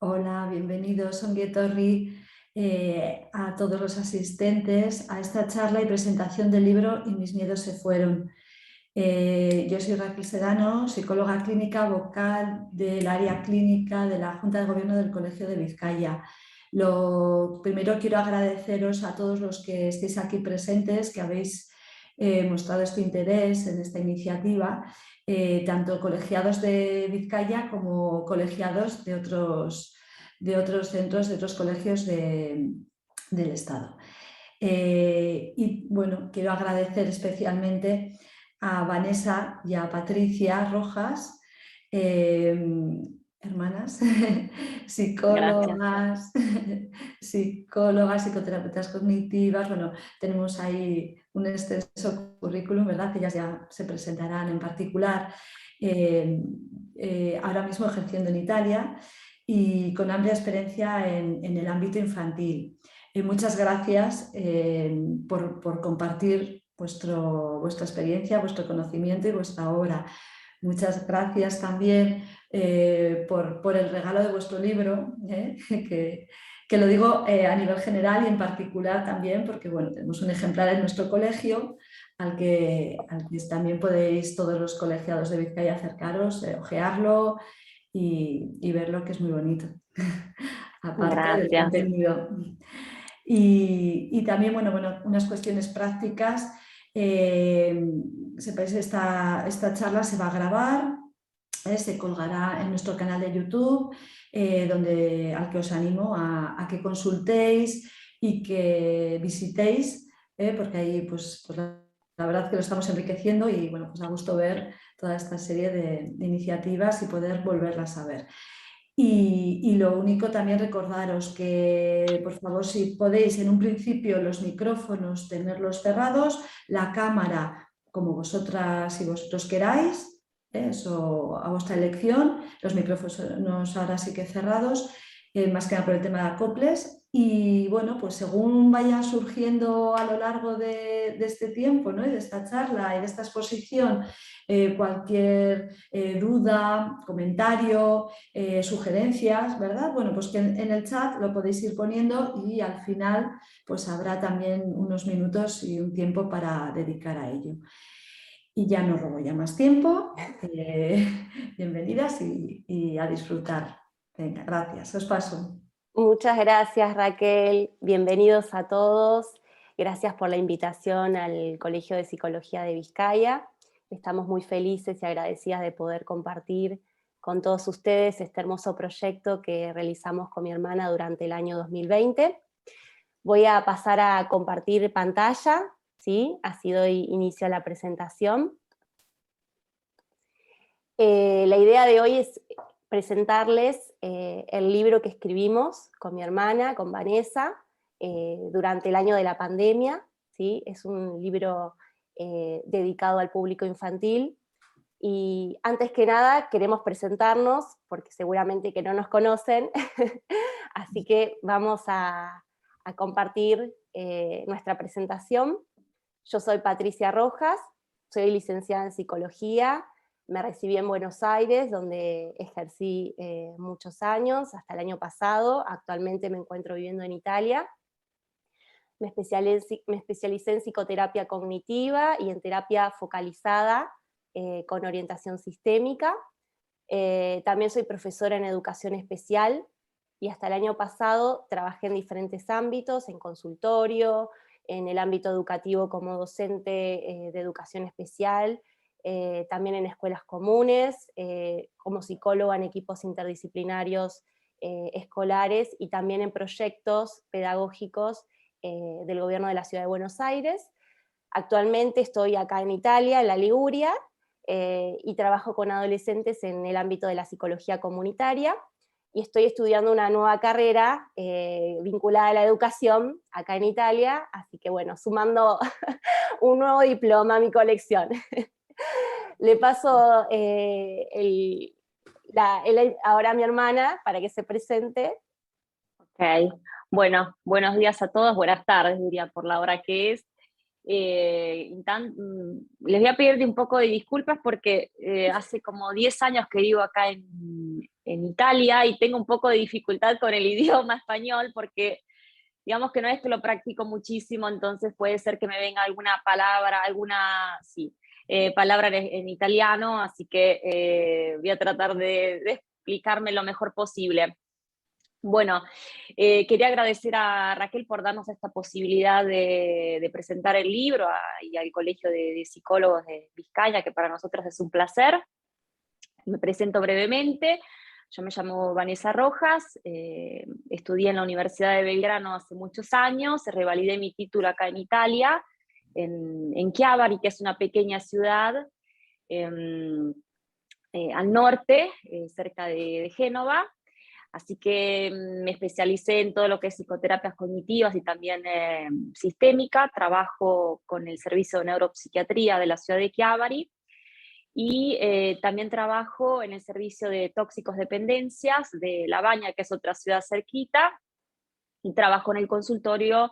Hola, bienvenidos, Ongi Etorri, a todos los asistentes a esta charla y presentación del libro Y mis miedos se fueron. Yo soy Raquel Sedano, psicóloga clínica vocal del área clínica de la Junta de Gobierno del Colegio de Vizcaya. Lo primero quiero agradeceros a todos los que estéis aquí presentes, que habéis mostrado este interés en esta iniciativa, tanto colegiados de Vizcaya como colegiados de otros centros, de otros colegios del Estado. Y bueno, quiero agradecer especialmente a Vanessa y a Patricia Rojas, eh, hermanas, Gracias. psicólogas, psicólogas, psicoterapeutas cognitivas. Bueno, tenemos ahí un extenso currículum, ¿verdad? Que ellas ya se presentarán en particular, eh, ahora mismo ejerciendo en Italia y con amplia experiencia en el ámbito infantil. Muchas gracias por compartir vuestra experiencia, vuestro conocimiento y vuestra obra. Muchas gracias también por el regalo de vuestro libro, que lo digo a nivel general y en particular también porque bueno, tenemos un ejemplar en nuestro colegio al que también podéis todos los colegiados de Vizcaya acercaros, ojearlo y verlo, que es muy bonito, aparte del Gracias. contenido. Y también, bueno, unas cuestiones prácticas. Sepáis, esta charla se va a grabar, se colgará en nuestro canal de YouTube, al que os animo a que consultéis y que visitéis, porque ahí pues la verdad que lo estamos enriqueciendo y bueno, pues da gusto ver toda esta serie de iniciativas y poder volverlas a ver. Y lo único también recordaros que, por favor, si podéis en un principio los micrófonos tenerlos cerrados, la cámara como vosotras y vosotros queráis, eso a vuestra elección, los micrófonos ahora sí que cerrados, más que nada por el tema de acoples. Y bueno, pues según vaya surgiendo a lo largo de este tiempo, ¿no? Y de esta charla y de esta exposición, cualquier duda, comentario, sugerencias, ¿verdad? Bueno, pues que en el chat lo podéis ir poniendo y al final pues habrá también unos minutos y un tiempo para dedicar a ello. Y ya no robo ya más tiempo. Bienvenidas y a disfrutar. Venga, gracias. Os paso. Muchas gracias, Raquel. Bienvenidos a todos. Gracias por la invitación al Colegio de Psicología de Vizcaya. Estamos muy felices y agradecidas de poder compartir con todos ustedes este hermoso proyecto que realizamos con mi hermana durante el año 2020. Voy a pasar a compartir pantalla, ¿sí? Así doy inicio a la presentación. La idea de hoy es presentarles el libro que escribimos con mi hermana, con Vanessa, durante el año de la pandemia, ¿sí? Es un libro dedicado al público infantil. Y antes que nada queremos presentarnos, porque seguramente que no nos conocen, así que vamos a compartir nuestra presentación. Yo soy Patricia Rojas, soy licenciada en Psicología, me recibí en Buenos Aires, donde ejercí muchos años, hasta el año pasado. Actualmente me encuentro viviendo en Italia. Me especialicé en psicoterapia cognitiva y en terapia focalizada con orientación sistémica. También soy profesora en educación especial y hasta el año pasado trabajé en diferentes ámbitos, en consultorio, en el ámbito educativo como docente de educación especial, también en escuelas comunes, como psicóloga en equipos interdisciplinarios escolares y también en proyectos pedagógicos del gobierno de la Ciudad de Buenos Aires. Actualmente estoy acá en Italia, en la Liguria, y trabajo con adolescentes en el ámbito de la psicología comunitaria, y estoy estudiando una nueva carrera vinculada a la educación acá en Italia, así que bueno, sumando un nuevo diploma a mi colección. Le paso ahora a mi hermana para que se presente. Ok, bueno, buenos días a todos, buenas tardes diría por la hora que es. Les voy a pedir un poco de disculpas porque hace como 10 años que vivo acá en Italia y tengo un poco de dificultad con el idioma español porque digamos que no es que lo practico muchísimo, entonces puede ser que me venga alguna palabra, palabra en italiano, así que voy a tratar de explicarme lo mejor posible. Bueno, quería agradecer a Raquel por darnos esta posibilidad de presentar el libro y al Colegio de Psicólogos de Vizcaya, que para nosotros es un placer. Me presento brevemente. Yo me llamo Vanessa Rojas, estudié en la Universidad de Belgrano hace muchos años, revalidé mi título acá en Italia, en Chiavari, que es una pequeña ciudad al norte, cerca de Génova. Así que me especialicé en todo lo que es psicoterapias cognitivas y también sistémica. Trabajo con el servicio de neuropsiquiatría de la ciudad de Chiavari y también trabajo en el servicio de tóxicos dependencias de La Baña, que es otra ciudad cerquita, y trabajo en el consultorio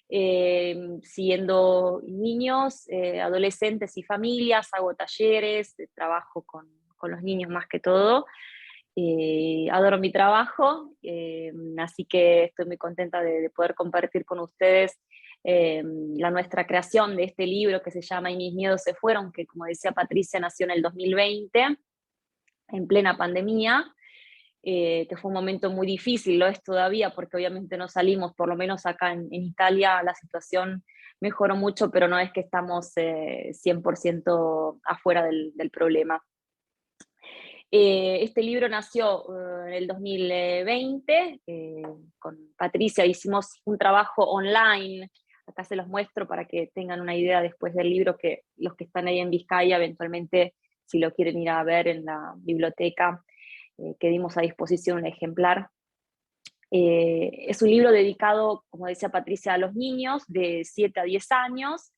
siguiendo niños, adolescentes y familias, hago talleres, trabajo con los niños más que todo. Adoro mi trabajo, así que estoy muy contenta de poder compartir con ustedes nuestra creación de este libro que se llama Y mis miedos se fueron, que como decía Patricia nació en el 2020, en plena pandemia, que fue un momento muy difícil, lo es todavía, porque obviamente no salimos, por lo menos acá en Italia la situación mejoró mucho, pero no es que estamos 100% afuera del problema. Este libro nació en el 2020, con Patricia hicimos un trabajo online, acá se los muestro para que tengan una idea después del libro, que los que están ahí en Vizcaya eventualmente si lo quieren ir a ver en la biblioteca, que dimos a disposición un ejemplar. Es un libro dedicado, como decía Patricia, a los niños de 7 a 10 años,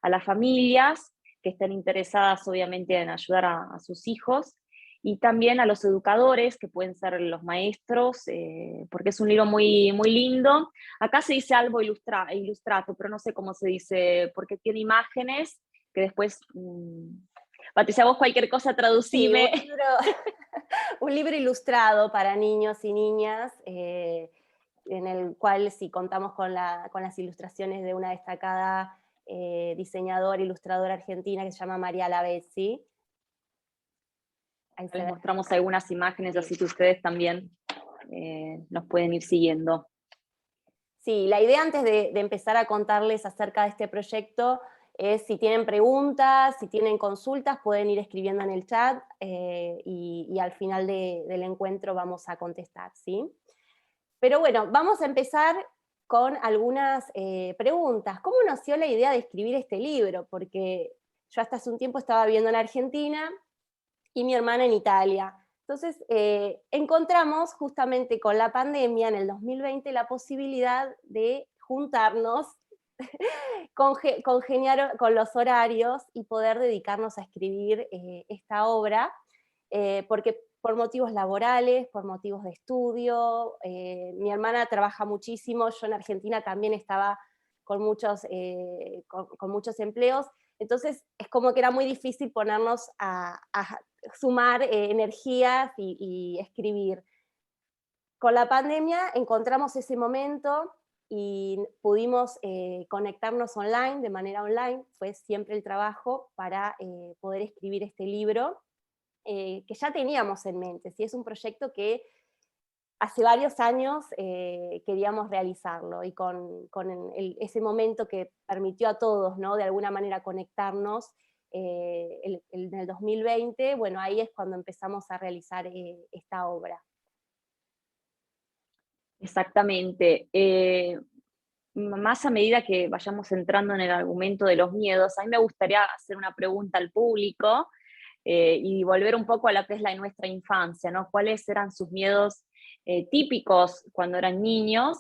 a las familias que estén interesadas obviamente en ayudar a sus hijos, y también a los educadores, que pueden ser los maestros, porque es un libro muy, muy lindo. Acá se dice algo ilustrato, pero no sé cómo se dice, porque tiene imágenes que después... Patricia, vos cualquier cosa traducime. Sí, un libro ilustrado para niños y niñas, en el cual sí contamos con las ilustraciones de una destacada diseñadora, ilustradora argentina que se llama María Lavezzi. Les mostramos algunas imágenes, así que ustedes también nos pueden ir siguiendo. Sí, la idea antes de empezar a contarles acerca de este proyecto es, si tienen preguntas, si tienen consultas, pueden ir escribiendo en el chat y al final del encuentro vamos a contestar, ¿sí? Pero bueno, vamos a empezar con algunas preguntas. ¿Cómo nació la idea de escribir este libro? Porque yo hasta hace un tiempo estaba viviendo en Argentina y mi hermana en Italia. Entonces encontramos justamente con la pandemia en el 2020 la posibilidad de juntarnos, congeniar con los horarios y poder dedicarnos a escribir esta obra, porque por motivos laborales, por motivos de estudio, mi hermana trabaja muchísimo, yo en Argentina también estaba con muchos empleos, entonces es como que era muy difícil ponernos a sumar energías y escribir. Con la pandemia encontramos ese momento y pudimos conectarnos online, de manera online, fue siempre el trabajo para poder escribir este libro, que ya teníamos en mente, ¿sí? Es un proyecto que hace varios años queríamos realizarlo, y con ese momento que permitió a todos, ¿no?, de alguna manera conectarnos, en el 2020, bueno, ahí es cuando empezamos a realizar esta obra. Exactamente. Más a medida que vayamos entrando en el argumento de los miedos, a mí me gustaría hacer una pregunta al público y volver un poco a lo que es nuestra infancia, ¿no? ¿Cuáles eran sus miedos típicos cuando eran niños?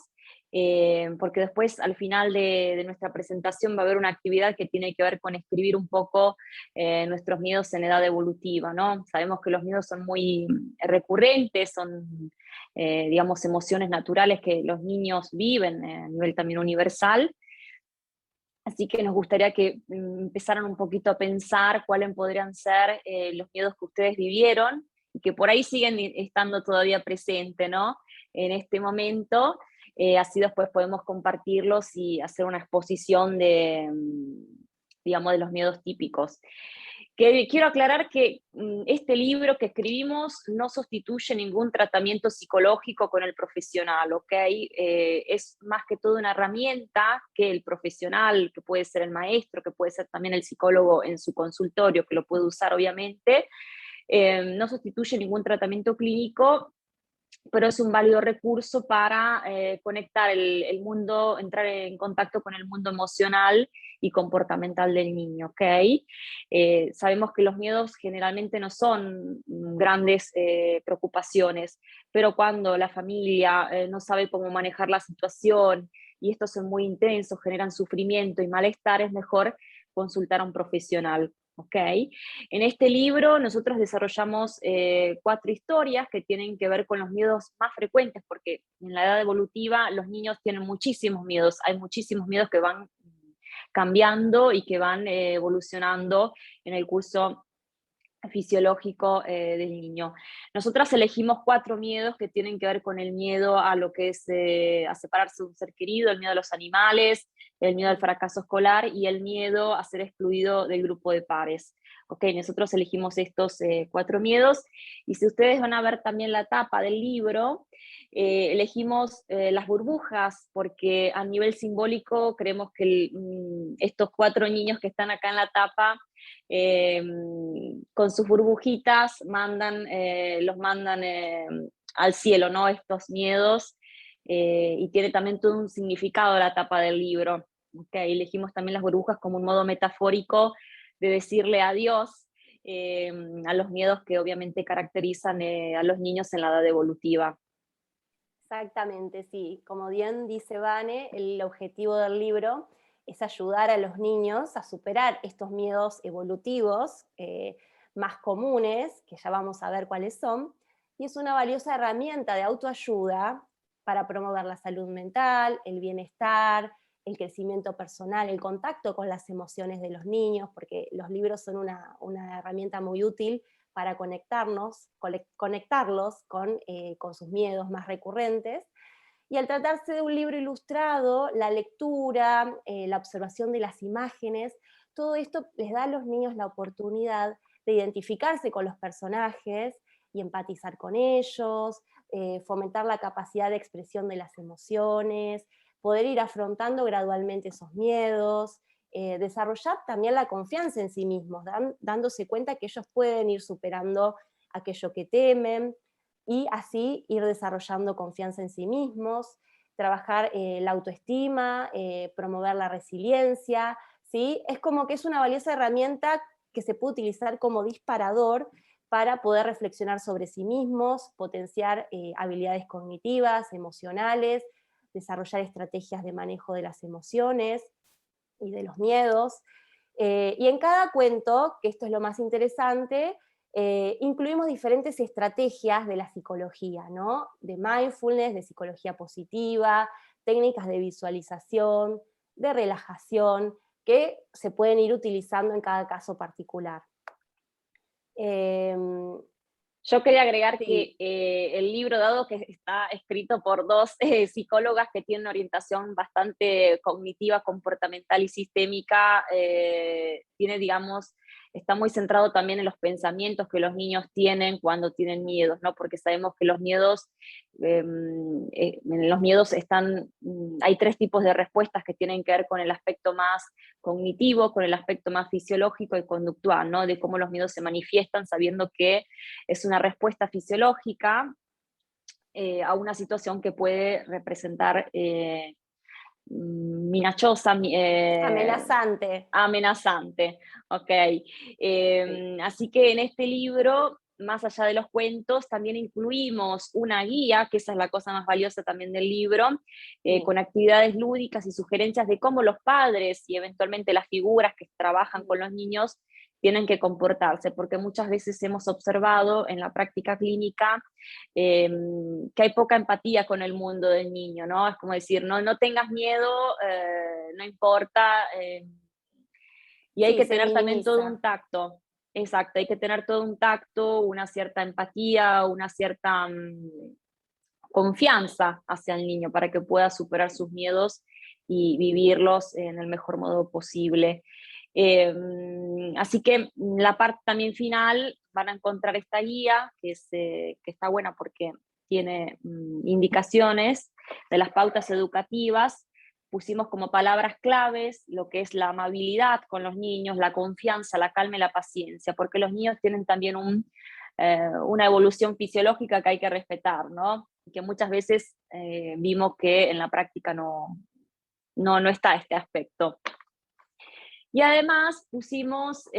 Porque después al final de nuestra presentación va a haber una actividad que tiene que ver con escribir un poco nuestros miedos en edad evolutiva, ¿no? Sabemos que los miedos son muy recurrentes, son, digamos, emociones naturales que los niños viven a nivel también universal. Así que nos gustaría que empezaran un poquito a pensar cuáles podrían ser los miedos que ustedes vivieron y que por ahí siguen estando todavía presentes, ¿no? En este momento, así después podemos compartirlos y hacer una exposición de, digamos, de los miedos típicos. Que quiero aclarar que este libro que escribimos no sustituye ningún tratamiento psicológico con el profesional, ¿ok? Es más que todo una herramienta que el profesional, que puede ser el maestro, que puede ser también el psicólogo en su consultorio, que lo puede usar obviamente, no sustituye ningún tratamiento clínico, pero es un válido recurso para conectar el mundo, entrar en contacto con el mundo emocional y comportamental del niño, ¿ok? Sabemos que los miedos generalmente no son grandes preocupaciones, pero cuando la familia no sabe cómo manejar la situación y estos son muy intensos, generan sufrimiento y malestar, es mejor consultar a un profesional. Okay. En este libro nosotros desarrollamos 4 historias que tienen que ver con los miedos más frecuentes, porque en la edad evolutiva los niños tienen muchísimos miedos, hay muchísimos miedos que van cambiando y que van evolucionando en el curso fisiológico del niño. Nosotras elegimos 4 miedos que tienen que ver con el miedo a lo que es a separarse de un ser querido, el miedo a los animales, el miedo al fracaso escolar y el miedo a ser excluido del grupo de pares. Ok, nosotros elegimos estos 4 miedos, y si ustedes van a ver también la tapa del libro, elegimos las burbujas, porque a nivel simbólico creemos que estos 4 niños que están acá en la tapa, con sus burbujitas los mandan al cielo, ¿no? Estos miedos, y tiene también todo un significado la tapa del libro. Okay, elegimos también las burbujas como un modo metafórico de decirle adiós a los miedos que obviamente caracterizan a los niños en la edad evolutiva. Exactamente, sí. Como bien dice Vane, el objetivo del libro es ayudar a los niños a superar estos miedos evolutivos más comunes, que ya vamos a ver cuáles son, y es una valiosa herramienta de autoayuda para promover la salud mental, el bienestar, el crecimiento personal, el contacto con las emociones de los niños, porque los libros son una herramienta muy útil para conectarlos con sus miedos más recurrentes. Y al tratarse de un libro ilustrado, la lectura, la observación de las imágenes, todo esto les da a los niños la oportunidad de identificarse con los personajes y empatizar con ellos, fomentar la capacidad de expresión de las emociones, poder ir afrontando gradualmente esos miedos, desarrollar también la confianza en sí mismos, dándose cuenta que ellos pueden ir superando aquello que temen, y así ir desarrollando confianza en sí mismos, trabajar la autoestima, promover la resiliencia, ¿sí? Es como que es una valiosa herramienta que se puede utilizar como disparador para poder reflexionar sobre sí mismos, potenciar habilidades cognitivas, emocionales, desarrollar estrategias de manejo de las emociones y de los miedos. Y en cada cuento, que esto es lo más interesante, incluimos diferentes estrategias de la psicología, ¿no? De mindfulness, de psicología positiva, técnicas de visualización, de relajación, que se pueden ir utilizando en cada caso particular. Yo quería agregar Sí. que el libro, dado que está escrito por 2 psicólogas que tienen una orientación bastante cognitiva, comportamental y sistémica, tiene, digamos, está muy centrado también en los pensamientos que los niños tienen cuando tienen miedos, ¿no? Porque sabemos que en los miedos hay 3 tipos de respuestas que tienen que ver con el aspecto más cognitivo, con el aspecto más fisiológico y conductual, ¿no? De cómo los miedos se manifiestan, sabiendo que es una respuesta fisiológica a una situación que puede representar minachosa, Amenazante. amenazante. Ok. Así que en este libro, más allá de los cuentos, también incluimos una guía, que esa es la cosa más valiosa también del libro, con actividades lúdicas y sugerencias de cómo los padres y eventualmente las figuras que trabajan con los niños tienen que comportarse, porque muchas veces hemos observado en la práctica clínica que hay poca empatía con el mundo del niño, ¿no? Es como decir, no tengas miedo, no importa, y hay Sí, que se tener también todo minimiza. un tacto. exacto, hay que tener todo un tacto, una cierta empatía, una cierta confianza hacia el niño para que pueda superar sus miedos y vivirlos en el mejor modo posible. Así que la parte también final van a encontrar esta guía que está buena porque tiene indicaciones de las pautas educativas. Pusimos como palabras claves lo que es la amabilidad con los niños, la confianza, la calma y la paciencia, porque los niños tienen también una evolución fisiológica que hay que respetar, ¿no? Que muchas veces vimos que en la práctica no está este aspecto. Y además pusimos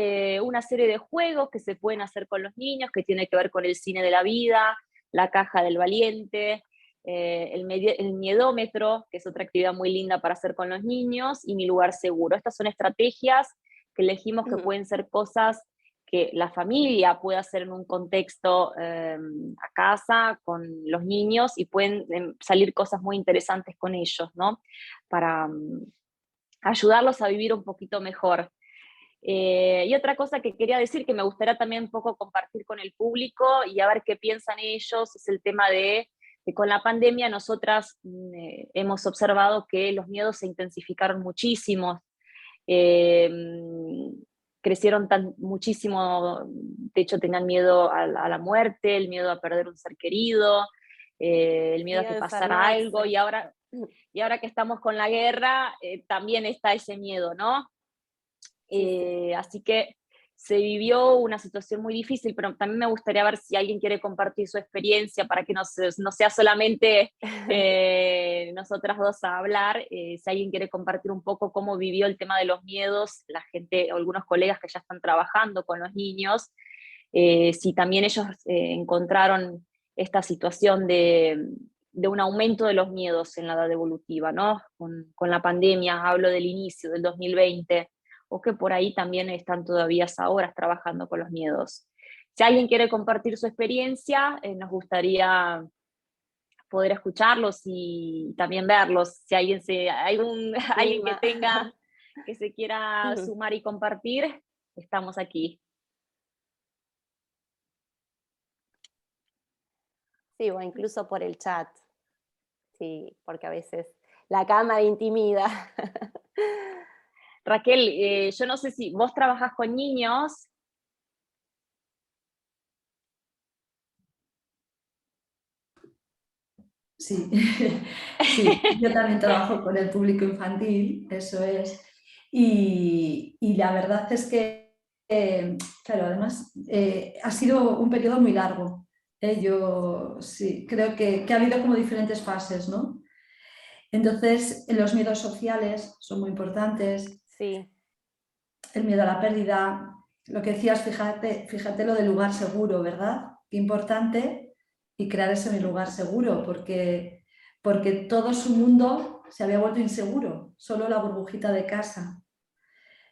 una serie de juegos que se pueden hacer con los niños, que tiene que ver con el cine de la vida, la caja del valiente, el miedómetro, que es otra actividad muy linda para hacer con los niños, y mi lugar seguro. Estas son estrategias que elegimos que pueden ser cosas que la familia puede hacer en un contexto a casa con los niños y pueden salir cosas muy interesantes con ellos, ¿no? Para ayudarlos a vivir un poquito mejor. Y otra cosa que quería decir, que me gustaría también un poco compartir con el público y a ver qué piensan ellos, es el tema de que con la pandemia nosotras hemos observado que los miedos se intensificaron muchísimo, crecieron muchísimo, de hecho tenían miedo a la muerte, el miedo a perder un ser querido, el miedo a que pasara algo, y ahora que estamos con la guerra, también está ese miedo, ¿no? Sí. Así que se vivió una situación muy difícil, pero también me gustaría ver si alguien quiere compartir su experiencia para que no sea solamente nosotras dos a hablar, si alguien quiere compartir un poco cómo vivió el tema de los miedos, la gente, algunos colegas que ya están trabajando con los niños, si también ellos encontraron esta situación de un aumento de los miedos en la edad evolutiva, ¿no? Con la pandemia, hablo del inicio del 2020, o que por ahí también están todavía hasta ahora trabajando con los miedos. Si alguien quiere compartir su experiencia, nos gustaría poder escucharlos y también verlos. Si alguien alguien que se quiera sumar y compartir, estamos aquí. Sí, o incluso por el chat. Sí, porque a veces la cámara intimida. Raquel, yo no sé si vos trabajás con niños. Sí, sí, yo también trabajo con el público infantil, eso es. Y la verdad es que, claro, además ha sido un periodo muy largo. Yo sí, creo que ha habido como diferentes fases, ¿no? Entonces, los miedos sociales son muy importantes, Sí. el miedo a la pérdida, lo que decías, fíjate lo del lugar seguro, ¿verdad? Qué importante y crear ese lugar seguro, porque todo su mundo se había vuelto inseguro, solo la burbujita de casa.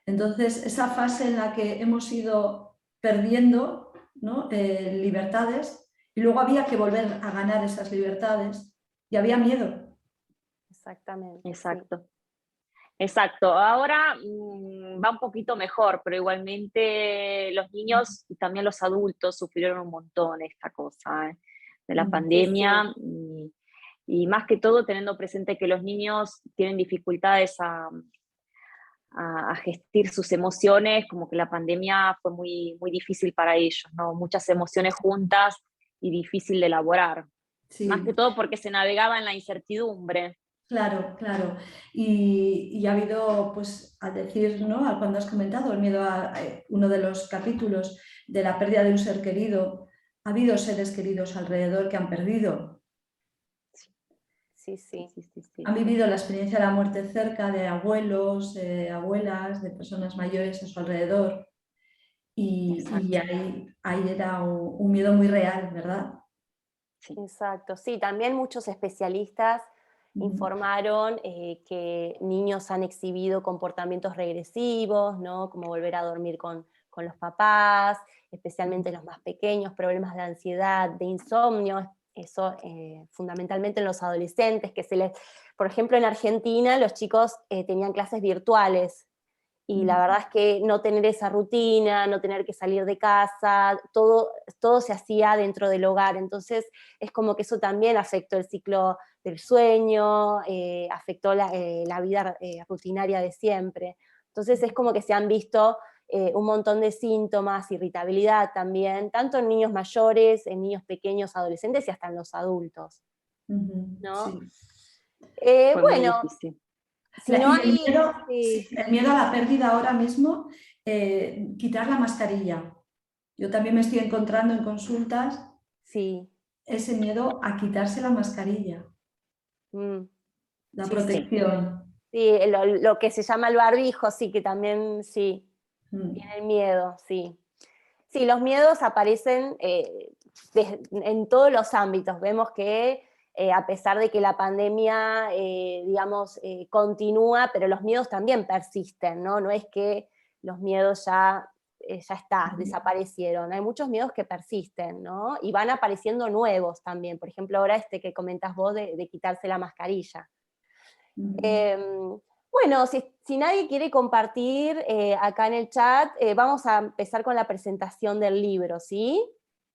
Entonces, esa fase en la que hemos ido perdiendo, ¿no? Libertades, y luego había que volver a ganar esas libertades, y había miedo. Exactamente. Exacto. Sí. Exacto, ahora va un poquito mejor, pero igualmente los niños y también los adultos sufrieron un montón esta cosa de la Sí, sí. pandemia y más que todo teniendo presente que los niños tienen dificultades a gestir sus emociones, como que la pandemia fue muy, muy difícil para ellos, ¿no? Muchas emociones juntas y difícil de elaborar, más que Sí. todo porque se navegaba en la incertidumbre. Claro, claro. Y ha habido, pues, al decir, ¿no? Cuando has comentado el miedo a uno de los capítulos de la pérdida de un ser querido, ha habido seres queridos alrededor que han perdido. Sí, Sí, sí. sí, sí, sí. Han vivido la experiencia de la muerte cerca de abuelos, abuelas, de personas mayores a su alrededor. Y Exacto. ahí era un miedo muy real, ¿verdad? Sí. Exacto. Sí, también muchos especialistas Ujú. informaron que niños han exhibido comportamientos regresivos, ¿no? Como volver a dormir con los papás, especialmente los más pequeños, problemas de ansiedad, de insomnio, eso fundamentalmente en los adolescentes, por ejemplo, en Argentina los chicos tenían clases virtuales y la verdad es que no tener esa rutina, no tener que salir de casa, todo se hacía dentro del hogar, entonces es como que eso también afectó el ciclo del sueño, afectó la vida rutinaria de siempre. Entonces es como que se han visto un montón de síntomas, irritabilidad también, tanto en niños mayores, en niños pequeños, adolescentes y hasta en los adultos, ¿no? Sí. Fue muy Bueno, difícil. si no Y el hay... miedo, sí, Sí, el miedo a la pérdida ahora mismo, quitar la mascarilla. Yo también me estoy encontrando en consultas sí, ese miedo a quitarse la mascarilla, mm, la sí, sí. Sí. protección. Sí, lo que se llama el barbijo, sí, que también, sí, Mm. tiene miedo, sí. Sí, los miedos aparecen en todos los ámbitos. Vemos que a pesar de que la pandemia, digamos, continúa, pero los miedos también persisten, ¿no? No es que los miedos ya está, desaparecieron. Hay muchos miedos que persisten, ¿no? Y van apareciendo nuevos también. Por ejemplo, ahora este que comentas vos de quitarse la mascarilla. Bueno, si nadie quiere compartir acá en el chat, vamos a empezar con la presentación del libro, ¿sí?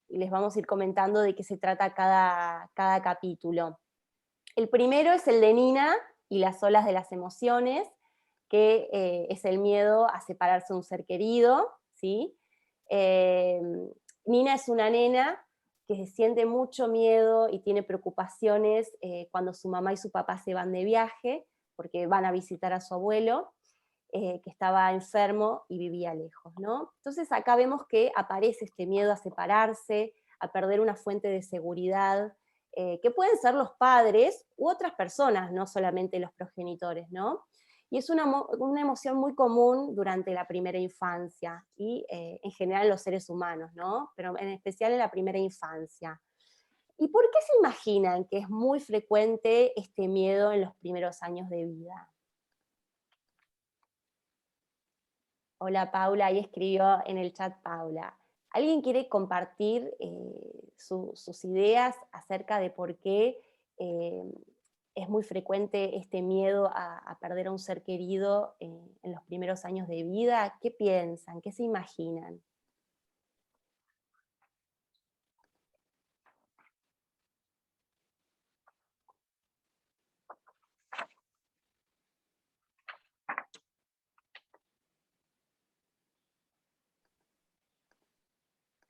Y les vamos a ir comentando de qué se trata cada capítulo. El primero es el de Nina y las olas de las emociones, que es el miedo a separarse de un ser querido, ¿sí? Eh, Nina es una nena que siente mucho miedo y tiene preocupaciones cuando su mamá y su papá se van de viaje, porque van a visitar a su abuelo, que estaba enfermo y vivía lejos, ¿no? Entonces acá vemos que aparece este miedo a separarse, a perder una fuente de seguridad, que pueden ser los padres u otras personas, no solamente los progenitores, ¿no? Y es una emoción muy común durante la primera infancia y en general en los seres humanos, ¿no? Pero en especial en la primera infancia. ¿Y por qué se imaginan que es muy frecuente este miedo en los primeros años de vida? Hola Paula, ahí escribió en el chat Paula. ¿Alguien quiere compartir sus ideas acerca de por qué eh, es muy frecuente este miedo a perder a un ser querido en los primeros años de vida? ¿Qué piensan? ¿Qué se imaginan?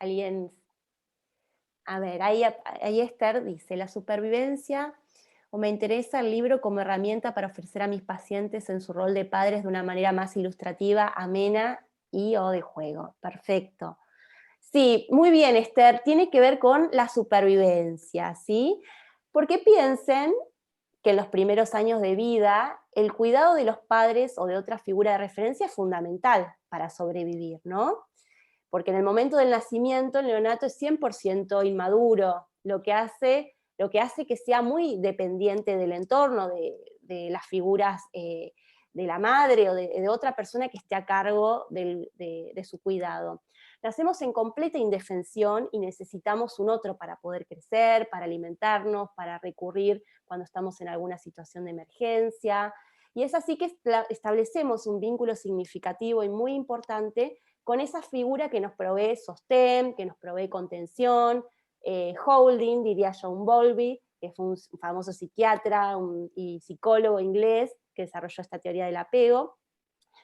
¿Alguien? A ver, ahí Esther dice, la supervivencia, o me interesa el libro como herramienta para ofrecer a mis pacientes en su rol de padres de una manera más ilustrativa, amena y o de juego. Perfecto. Sí, muy bien, Esther, tiene que ver con la supervivencia, ¿sí? Porque piensen que en los primeros años de vida el cuidado de los padres o de otra figura de referencia es fundamental para sobrevivir, ¿no? Porque en el momento del nacimiento el neonato es 100% inmaduro, lo que hace que sea muy dependiente del entorno, de las figuras de la madre o de otra persona que esté a cargo de su cuidado. Nacemos en completa indefensión y necesitamos un otro para poder crecer, para alimentarnos, para recurrir cuando estamos en alguna situación de emergencia. Y es así que establecemos un vínculo significativo y muy importante con esa figura que nos provee sostén, que nos provee contención, holding, diría John Bowlby, que fue un famoso psiquiatra y psicólogo inglés que desarrolló esta teoría del apego.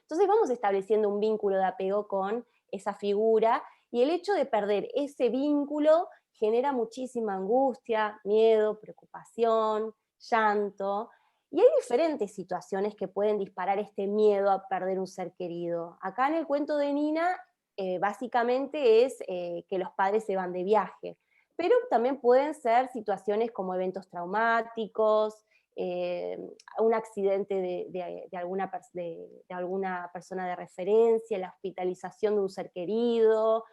Entonces vamos estableciendo un vínculo de apego con esa figura y el hecho de perder ese vínculo genera muchísima angustia, miedo, preocupación, llanto, y hay diferentes situaciones que pueden disparar este miedo a perder un ser querido. Acá en el cuento de Nina, básicamente es que los padres se van de viaje, pero también pueden ser situaciones como eventos traumáticos, un accidente de alguna persona de referencia, la hospitalización de un ser querido,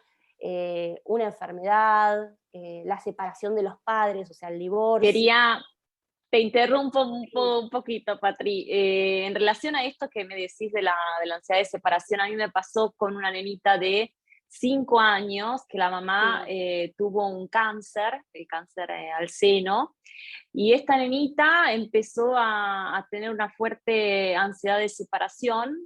una enfermedad, la separación de los padres, o sea, el divorcio. Te interrumpo un poquito, Patri. En relación a esto que me decís de la ansiedad de separación, a mí me pasó con una nenita de 5 años que la mamá tuvo un cáncer, el cáncer al seno, y esta nenita empezó a tener una fuerte ansiedad de separación,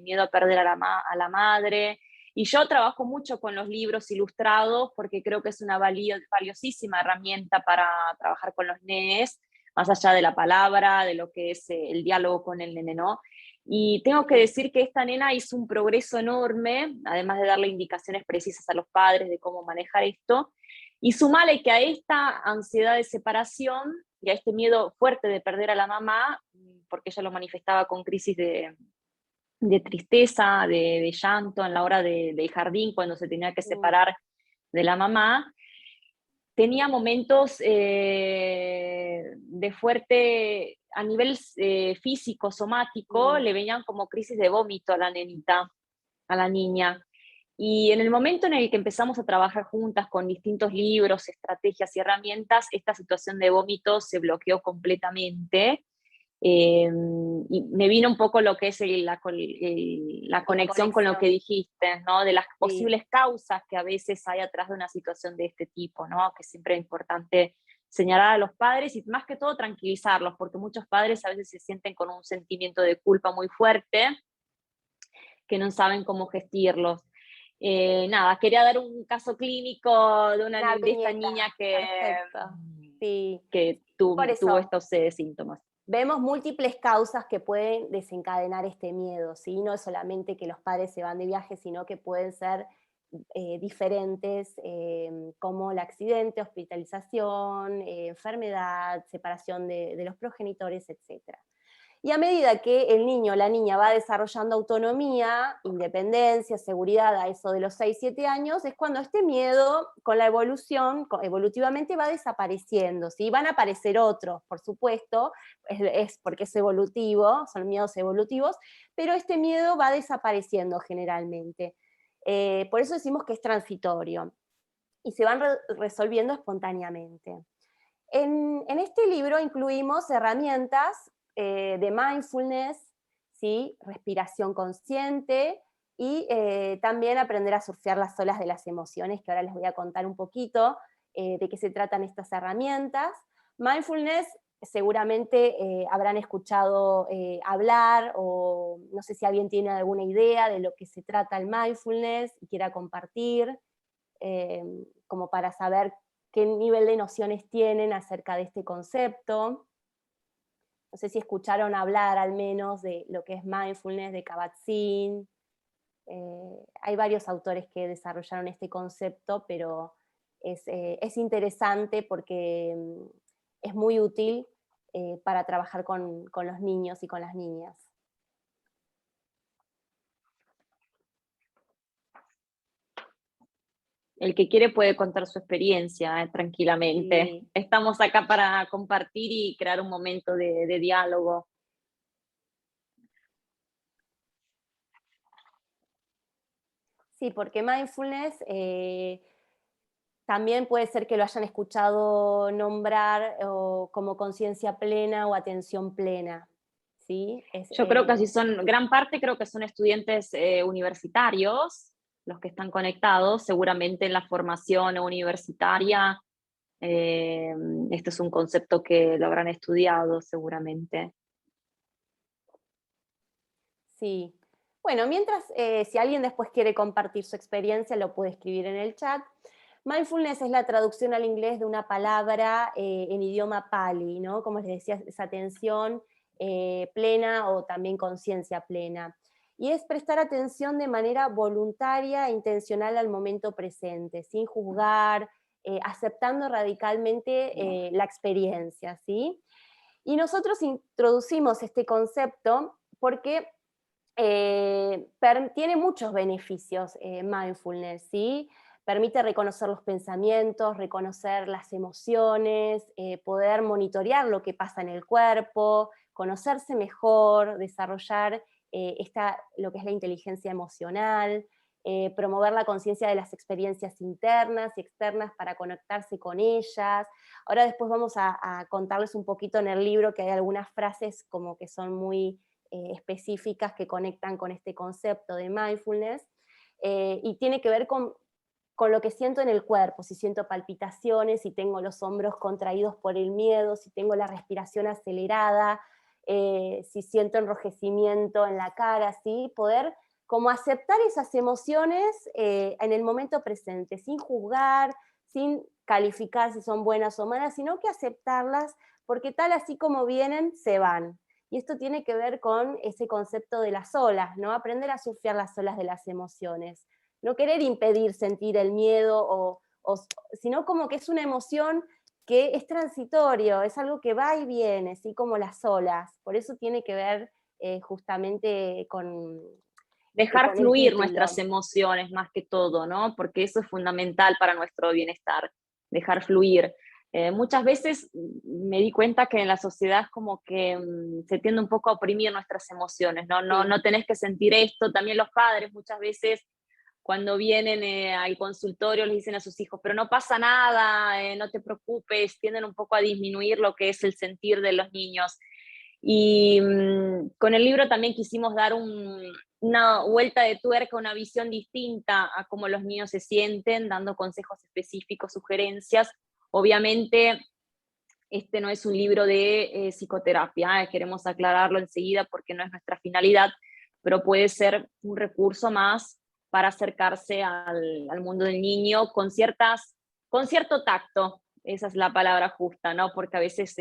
miedo a perder a la madre. Y yo trabajo mucho con los libros ilustrados porque creo que es una valiosísima herramienta para trabajar con los nenes, más allá de la palabra, de lo que es el diálogo con el nene, ¿no? Y tengo que decir que esta nena hizo un progreso enorme, además de darle indicaciones precisas a los padres de cómo manejar esto, y sumale que a esta ansiedad de separación y a este miedo fuerte de perder a la mamá, porque ella lo manifestaba con crisis de tristeza, de llanto en la hora del jardín, cuando se tenía que separar de la mamá, tenía momentos de fuerte, a nivel físico, somático, le venían como crisis de vómito a la nenita, a la niña. Y en el momento en el que empezamos a trabajar juntas con distintos libros, estrategias y herramientas, esta situación de vómito se bloqueó completamente. Y me vino un poco lo que es la conexión con lo que dijiste, ¿no? De las posibles causas que a veces hay atrás de una situación de este tipo, ¿no? Que siempre es importante señalar a los padres y más que todo tranquilizarlos, porque muchos padres a veces se sienten con un sentimiento de culpa muy fuerte que no saben cómo gestirlos. Nada, quería dar un caso clínico de esta niña que tuvo estos síntomas. Vemos múltiples causas que pueden desencadenar este miedo, ¿sí? No es solamente que los padres se van de viaje, sino que pueden ser diferentes, como el accidente, hospitalización, enfermedad, separación de los progenitores, etc. Y a medida que el niño o la niña va desarrollando autonomía, independencia, seguridad a eso de los 6, 7 años, es cuando este miedo, con la evolución, evolutivamente va desapareciendo, ¿sí? Van a aparecer otros, por supuesto, es porque es evolutivo, son miedos evolutivos, pero este miedo va desapareciendo generalmente. Por eso decimos que es transitorio y se van resolviendo espontáneamente. En este libro incluimos herramientas de mindfulness, ¿sí? Respiración consciente y también aprender a surfear las olas de las emociones, que ahora les voy a contar un poquito de qué se tratan estas herramientas. Mindfulness seguramente habrán escuchado hablar, o no sé si alguien tiene alguna idea de lo que se trata el mindfulness y quiera compartir, como para saber qué nivel de nociones tienen acerca de este concepto. No sé si escucharon hablar al menos de lo que es mindfulness, de Kabat-Zinn. Hay varios autores que desarrollaron este concepto, pero es interesante porque es muy útil para trabajar con los niños y con las niñas. El que quiere puede contar su experiencia tranquilamente. Sí. Estamos acá para compartir y crear un momento de diálogo. Sí, porque mindfulness también puede ser que lo hayan escuchado nombrar como conciencia plena o atención plena. ¿Sí? Yo creo que así son, gran parte creo que son estudiantes universitarios los que están conectados, seguramente en la formación universitaria. Este es un concepto que lo habrán estudiado seguramente. Sí. Bueno, mientras, si alguien después quiere compartir su experiencia, lo puede escribir en el chat. Mindfulness es la traducción al inglés de una palabra en idioma pali, ¿no? Como les decía, es atención plena o también conciencia plena. Y es prestar atención de manera voluntaria e intencional al momento presente, sin juzgar, aceptando radicalmente la experiencia, ¿sí? Y nosotros introducimos este concepto porque tiene muchos beneficios mindfulness, ¿sí? Permite reconocer los pensamientos, reconocer las emociones, poder monitorear lo que pasa en el cuerpo, conocerse mejor, desarrollar lo que es la inteligencia emocional, promover la conciencia de las experiencias internas y externas para conectarse con ellas. Ahora después vamos a contarles un poquito en el libro que hay algunas frases como que son muy específicas que conectan con este concepto de mindfulness. y tiene que ver con lo que siento en el cuerpo, si siento palpitaciones, si tengo los hombros contraídos por el miedo, si tengo la respiración acelerada, si siento enrojecimiento en la cara, ¿sí? Poder como aceptar esas emociones en el momento presente, sin juzgar, sin calificar si son buenas o malas, sino que aceptarlas, porque tal así como vienen, se van. Y esto tiene que ver con ese concepto de las olas, ¿no? Aprender a surfear las olas de las emociones. No querer impedir sentir el miedo, sino como que es una emoción que es transitorio, es algo que va y viene, así como las olas. Por eso tiene que ver justamente Dejar con el fluir título. nuestras emociones más que todo, ¿no? Porque eso es fundamental para nuestro bienestar, dejar fluir. Muchas veces me di cuenta que en la sociedad es como que se tiende un poco a oprimir nuestras emociones, ¿no? No, Sí. no tenés que sentir esto. También los padres muchas veces cuando vienen al consultorio les dicen a sus hijos, pero no pasa nada, no te preocupes, tienden un poco a disminuir lo que es el sentir de los niños. Y con el libro también quisimos dar una vuelta de tuerca, una visión distinta a cómo los niños se sienten, dando consejos específicos, sugerencias. Obviamente, este no es un libro de psicoterapia, queremos aclararlo enseguida porque no es nuestra finalidad, pero puede ser un recurso más para acercarse al mundo del niño con cierto tacto, esa es la palabra justa, ¿no? Porque a veces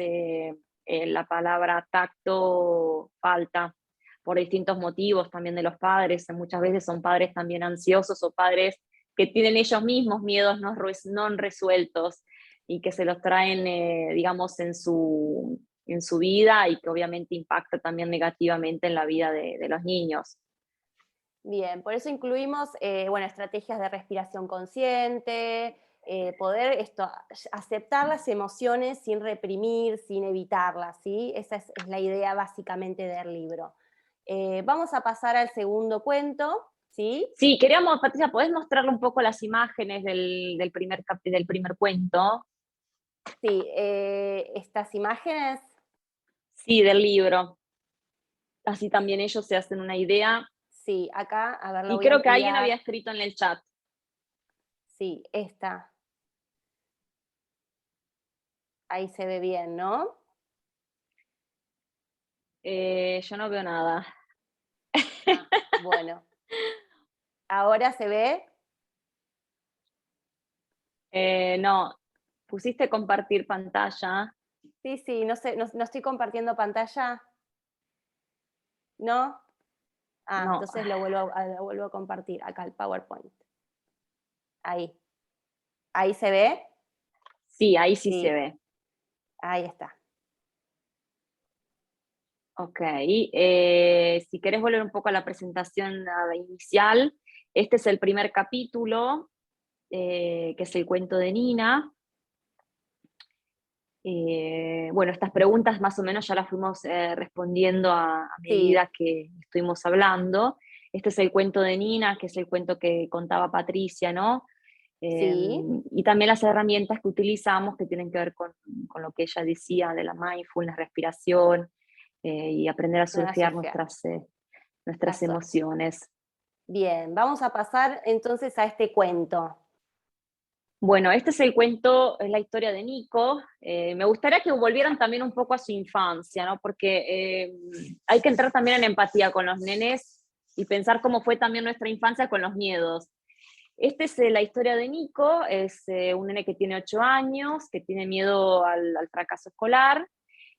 la palabra tacto falta por distintos motivos también de los padres, muchas veces son padres también ansiosos o padres que tienen ellos mismos miedos no resueltos y que se los traen, digamos, en su vida y que obviamente impacta también negativamente en la vida de los niños. Bien, por eso incluimos bueno, estrategias de respiración consciente, poder aceptar las emociones sin reprimir, sin evitarlas, ¿sí? Esa es la idea básicamente del libro. Vamos a pasar al segundo cuento, ¿sí? Sí, queríamos, Patricia, ¿podés mostrarle un poco las imágenes del primer cuento? Sí, estas imágenes. Sí, del libro. Así también ellos se hacen una idea. Sí, acá, a ver, lo Y voy a creo que alguien ampliar. había escrito en el chat. Sí, esta. Ahí se ve bien, ¿no? Yo no veo nada. Ah, bueno. ¿Ahora se ve? No, pusiste compartir pantalla. Sí, sí, no sé, no estoy compartiendo pantalla. ¿No? Ah, No. entonces lo vuelvo a compartir acá el PowerPoint. Ahí. ¿Ahí se ve? Sí, ahí sí se Sí, ve. ahí está. Ok, si querés volver un poco a la presentación inicial, este es el primer capítulo, que es el cuento de Nina. Bueno, estas preguntas más o menos ya las fuimos respondiendo a Sí, medida que estuvimos hablando. Este es el cuento de Nina, que es el cuento que contaba Patricia, ¿no? sí. Y también las herramientas que utilizamos que tienen que ver con lo que ella decía de la mindfulness, respiración, y aprender a Nada, surfear surfear. nuestras Las olas. emociones. Bien, vamos a pasar entonces a este cuento. Bueno, este es el cuento, es la historia de Nico. Me gustaría que volvieran también un poco a su infancia, ¿no? Porque hay que entrar también en empatía con los nenes y pensar cómo fue también nuestra infancia con los miedos. Esta es la historia de Nico, es un nene que tiene 8 años, que tiene miedo al fracaso escolar.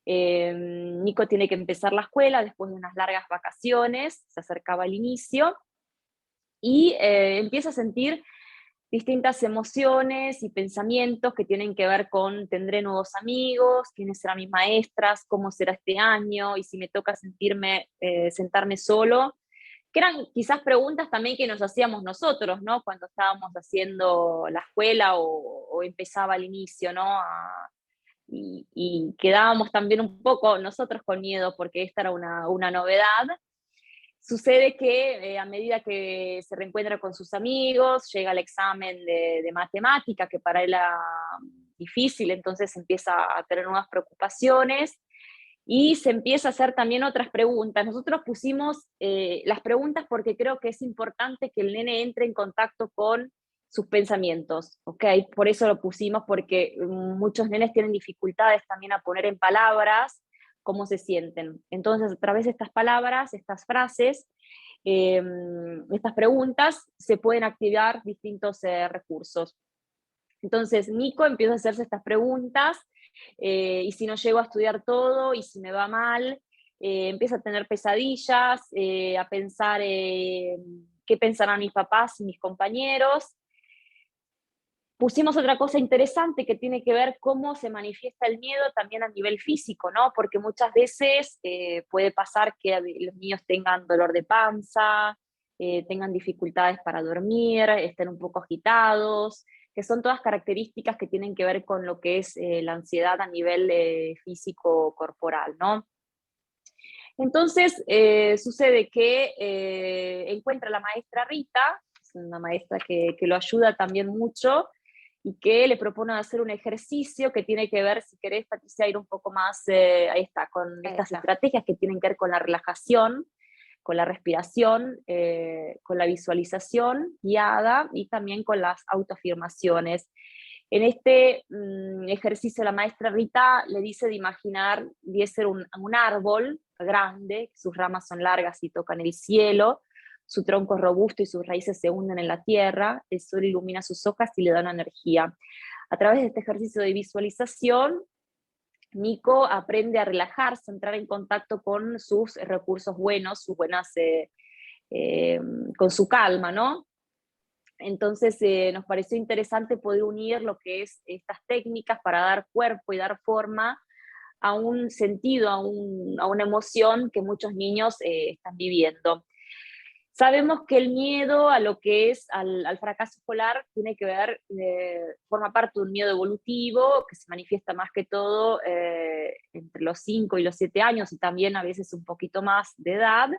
Nico tiene que empezar la escuela después de unas largas vacaciones, se acercaba el inicio, y empieza a sentir distintas emociones y pensamientos que tienen que ver con tendré nuevos amigos, quiénes serán mis maestras, cómo será este año, y si me toca sentarme solo, que eran quizás preguntas también que nos hacíamos nosotros, ¿no? Cuando estábamos haciendo la escuela o empezaba el inicio, ¿no? Y quedábamos también un poco nosotros con miedo porque esta era una novedad. Sucede que a medida que se reencuentra con sus amigos, llega el examen de matemática, que para él era difícil, entonces empieza a tener nuevas preocupaciones y se empieza a hacer también otras preguntas. Nosotros pusimos las preguntas porque creo que es importante que el nene entre en contacto con sus pensamientos, ¿ok? Por eso lo pusimos, porque muchos nenes tienen dificultades también a poner en palabras cómo se sienten. Entonces, a través de estas palabras, estas frases, estas preguntas, se pueden activar distintos recursos. Entonces, Nico empieza a hacerse estas preguntas, y si no llego a estudiar todo, y si me va mal, empieza a tener pesadillas, a pensar qué pensarán mis papás y mis compañeros. Pusimos otra cosa interesante que tiene que ver cómo se manifiesta el miedo también a nivel físico, ¿no? Porque muchas veces puede pasar que los niños tengan dolor de panza, tengan dificultades para dormir, estén un poco agitados, que son todas características que tienen que ver con lo que es la ansiedad a nivel físico-corporal, ¿no? Entonces, sucede que encuentra a la maestra Rita, es una maestra que lo ayuda también mucho, y que le propone hacer un ejercicio que tiene que ver, si querés, Patricia, ir un poco más, ahí está, con estas estrategias que tienen que ver con la relajación, con la respiración, con la visualización guiada y también con las autoafirmaciones. En este ejercicio la maestra Rita le dice de imaginar, de ser un árbol grande, sus ramas son largas y tocan el cielo, su tronco es robusto y sus raíces se hunden en la tierra, el sol ilumina sus hojas y le da una energía. A través de este ejercicio de visualización, Nico aprende a relajarse, a entrar en contacto con sus recursos buenos, sus buenas, con su calma, ¿no? Entonces nos pareció interesante poder unir lo que es estas técnicas para dar cuerpo y dar forma a un sentido, a una emoción que muchos niños están viviendo. Sabemos que el miedo a lo que es al fracaso escolar tiene que ver, forma parte de un miedo evolutivo que se manifiesta más que todo entre los 5 y los 7 años y también a veces un poquito más de edad.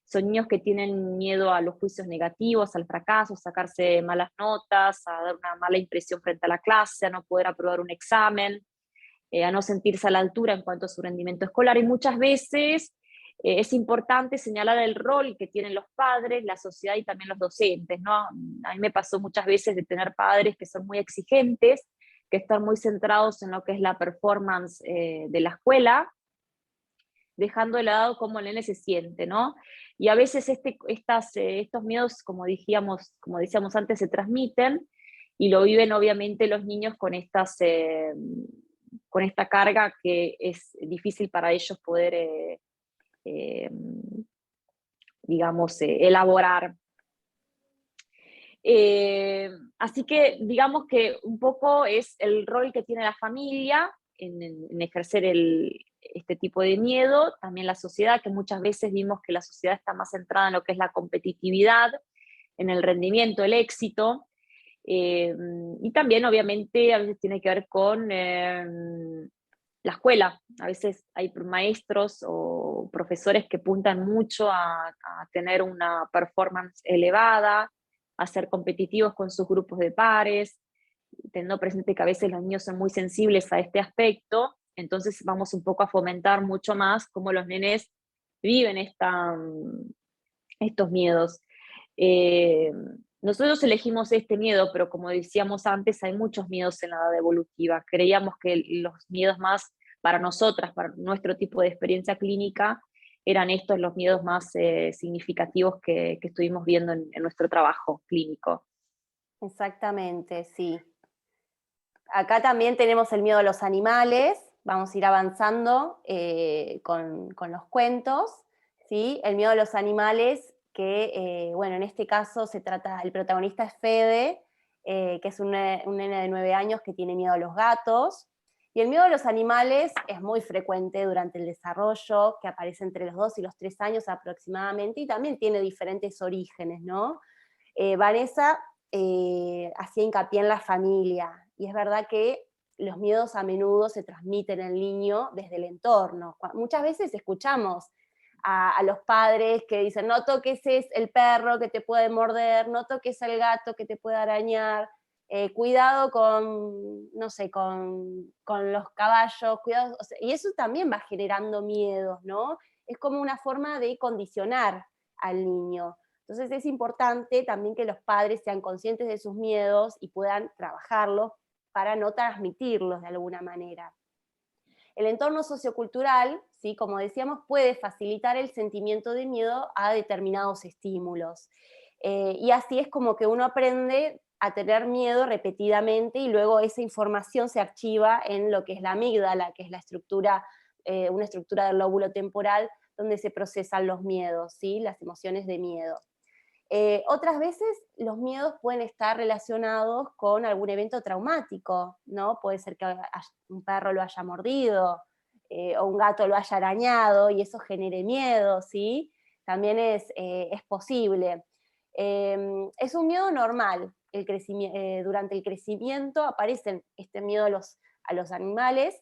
Son niños que tienen miedo a los juicios negativos, al fracaso, a sacarse malas notas, a dar una mala impresión frente a la clase, a no poder aprobar un examen, a no sentirse a la altura en cuanto a su rendimiento escolar. Y muchas veces es importante señalar el rol que tienen los padres, la sociedad y también los docentes, ¿no? A mí me pasó muchas veces de tener padres que son muy exigentes, que están muy centrados en lo que es la performance de la escuela, dejando de lado cómo el nene se siente, ¿no? Y a veces estos miedos, como decíamos antes, se transmiten y lo viven obviamente los niños con esta carga que es difícil para ellos poder, digamos, elaborar. Así que digamos que un poco es el rol que tiene la familia en ejercer este tipo de miedo, también la sociedad, que muchas veces vimos que la sociedad está más centrada en lo que es la competitividad, en el rendimiento, el éxito, y también obviamente a veces tiene que ver con la escuela. A veces hay maestros o profesores que apuntan mucho a tener una performance elevada, a ser competitivos con sus grupos de pares, teniendo presente que a veces los niños son muy sensibles a este aspecto, entonces vamos un poco a fomentar mucho más cómo los nenes viven estos miedos. Nosotros elegimos este miedo, pero como decíamos antes, hay muchos miedos en la edad evolutiva. Creíamos que los miedos más para nosotras, para nuestro tipo de experiencia clínica, eran estos los miedos más significativos que estuvimos viendo en nuestro trabajo clínico. Exactamente, sí. Acá también tenemos el miedo a los animales, vamos a ir avanzando con los cuentos, ¿sí? El miedo a los animales que, bueno, en este caso se trata, el protagonista es Fede, que es un nene de 9 años que tiene miedo a los gatos, y el miedo a los animales es muy frecuente durante el desarrollo, que aparece entre los 2 y los 3 años aproximadamente, y también tiene diferentes orígenes, ¿no? Vanessa hacía hincapié en la familia, y es verdad que los miedos a menudo se transmiten en el niño desde el entorno. Muchas veces escuchamos a los padres que dicen, no toques el perro que te puede morder, no toques el gato que te puede arañar, cuidado con, no sé, con los caballos, cuidado, o sea, y eso también va generando miedos, ¿no? Es como una forma de condicionar al niño. Entonces es importante también que los padres sean conscientes de sus miedos y puedan trabajarlos para no transmitirlos de alguna manera. El entorno sociocultural, ¿sí? Como decíamos, puede facilitar el sentimiento de miedo a determinados estímulos. Y así es como que uno aprende a tener miedo repetidamente y luego esa información se archiva en lo que es la amígdala, que es la estructura, una estructura del lóbulo temporal donde se procesan los miedos, ¿sí? Las emociones de miedo. Otras veces los miedos pueden estar relacionados con algún evento traumático, ¿no? Puede ser que un perro lo haya mordido o un gato lo haya arañado y eso genere miedo, ¿sí? También es posible. Es un miedo normal. Durante el crecimiento aparece este miedo a los animales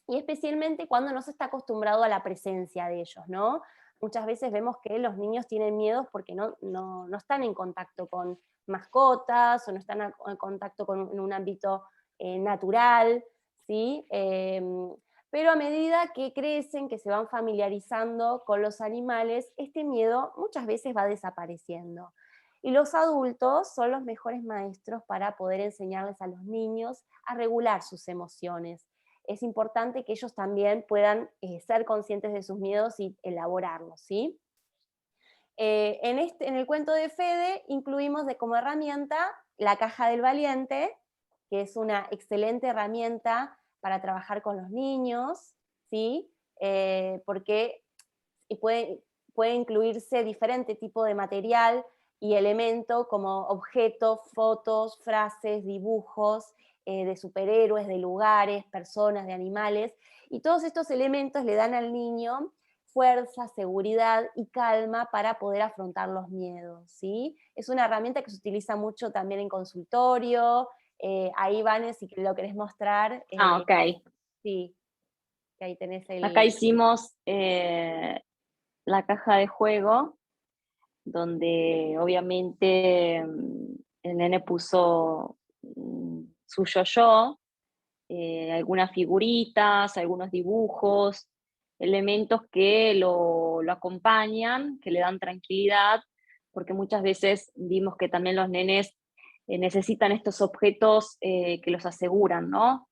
y especialmente cuando no se está acostumbrado a la presencia de ellos, ¿no? Muchas veces vemos que los niños tienen miedos porque no están en contacto con mascotas o no están en contacto en un ámbito natural, ¿sí? Pero a medida que crecen, que se van familiarizando con los animales, este miedo muchas veces va desapareciendo. Y los adultos son los mejores maestros para poder enseñarles a los niños a regular sus emociones. Es importante que ellos también puedan ser conscientes de sus miedos y elaborarlos, ¿sí? En el cuento de Fede incluimos como herramienta la caja del valiente, que es una excelente herramienta para trabajar con los niños, ¿sí? Porque puede incluirse diferente tipo de material y elemento como objetos, fotos, frases, dibujos, de superhéroes, de lugares, personas, de animales, y todos estos elementos le dan al niño fuerza, seguridad y calma para poder afrontar los miedos, ¿sí? Es una herramienta que se utiliza mucho también en consultorio, ahí, Vane, si lo querés mostrar. Ok. Sí, que ahí tenés Acá hicimos la caja de juego, donde obviamente el nene puso su yo-yo, algunas figuritas, algunos dibujos, elementos que lo acompañan, que le dan tranquilidad, porque muchas veces vimos que también los nenes necesitan estos objetos que los aseguran, ¿no?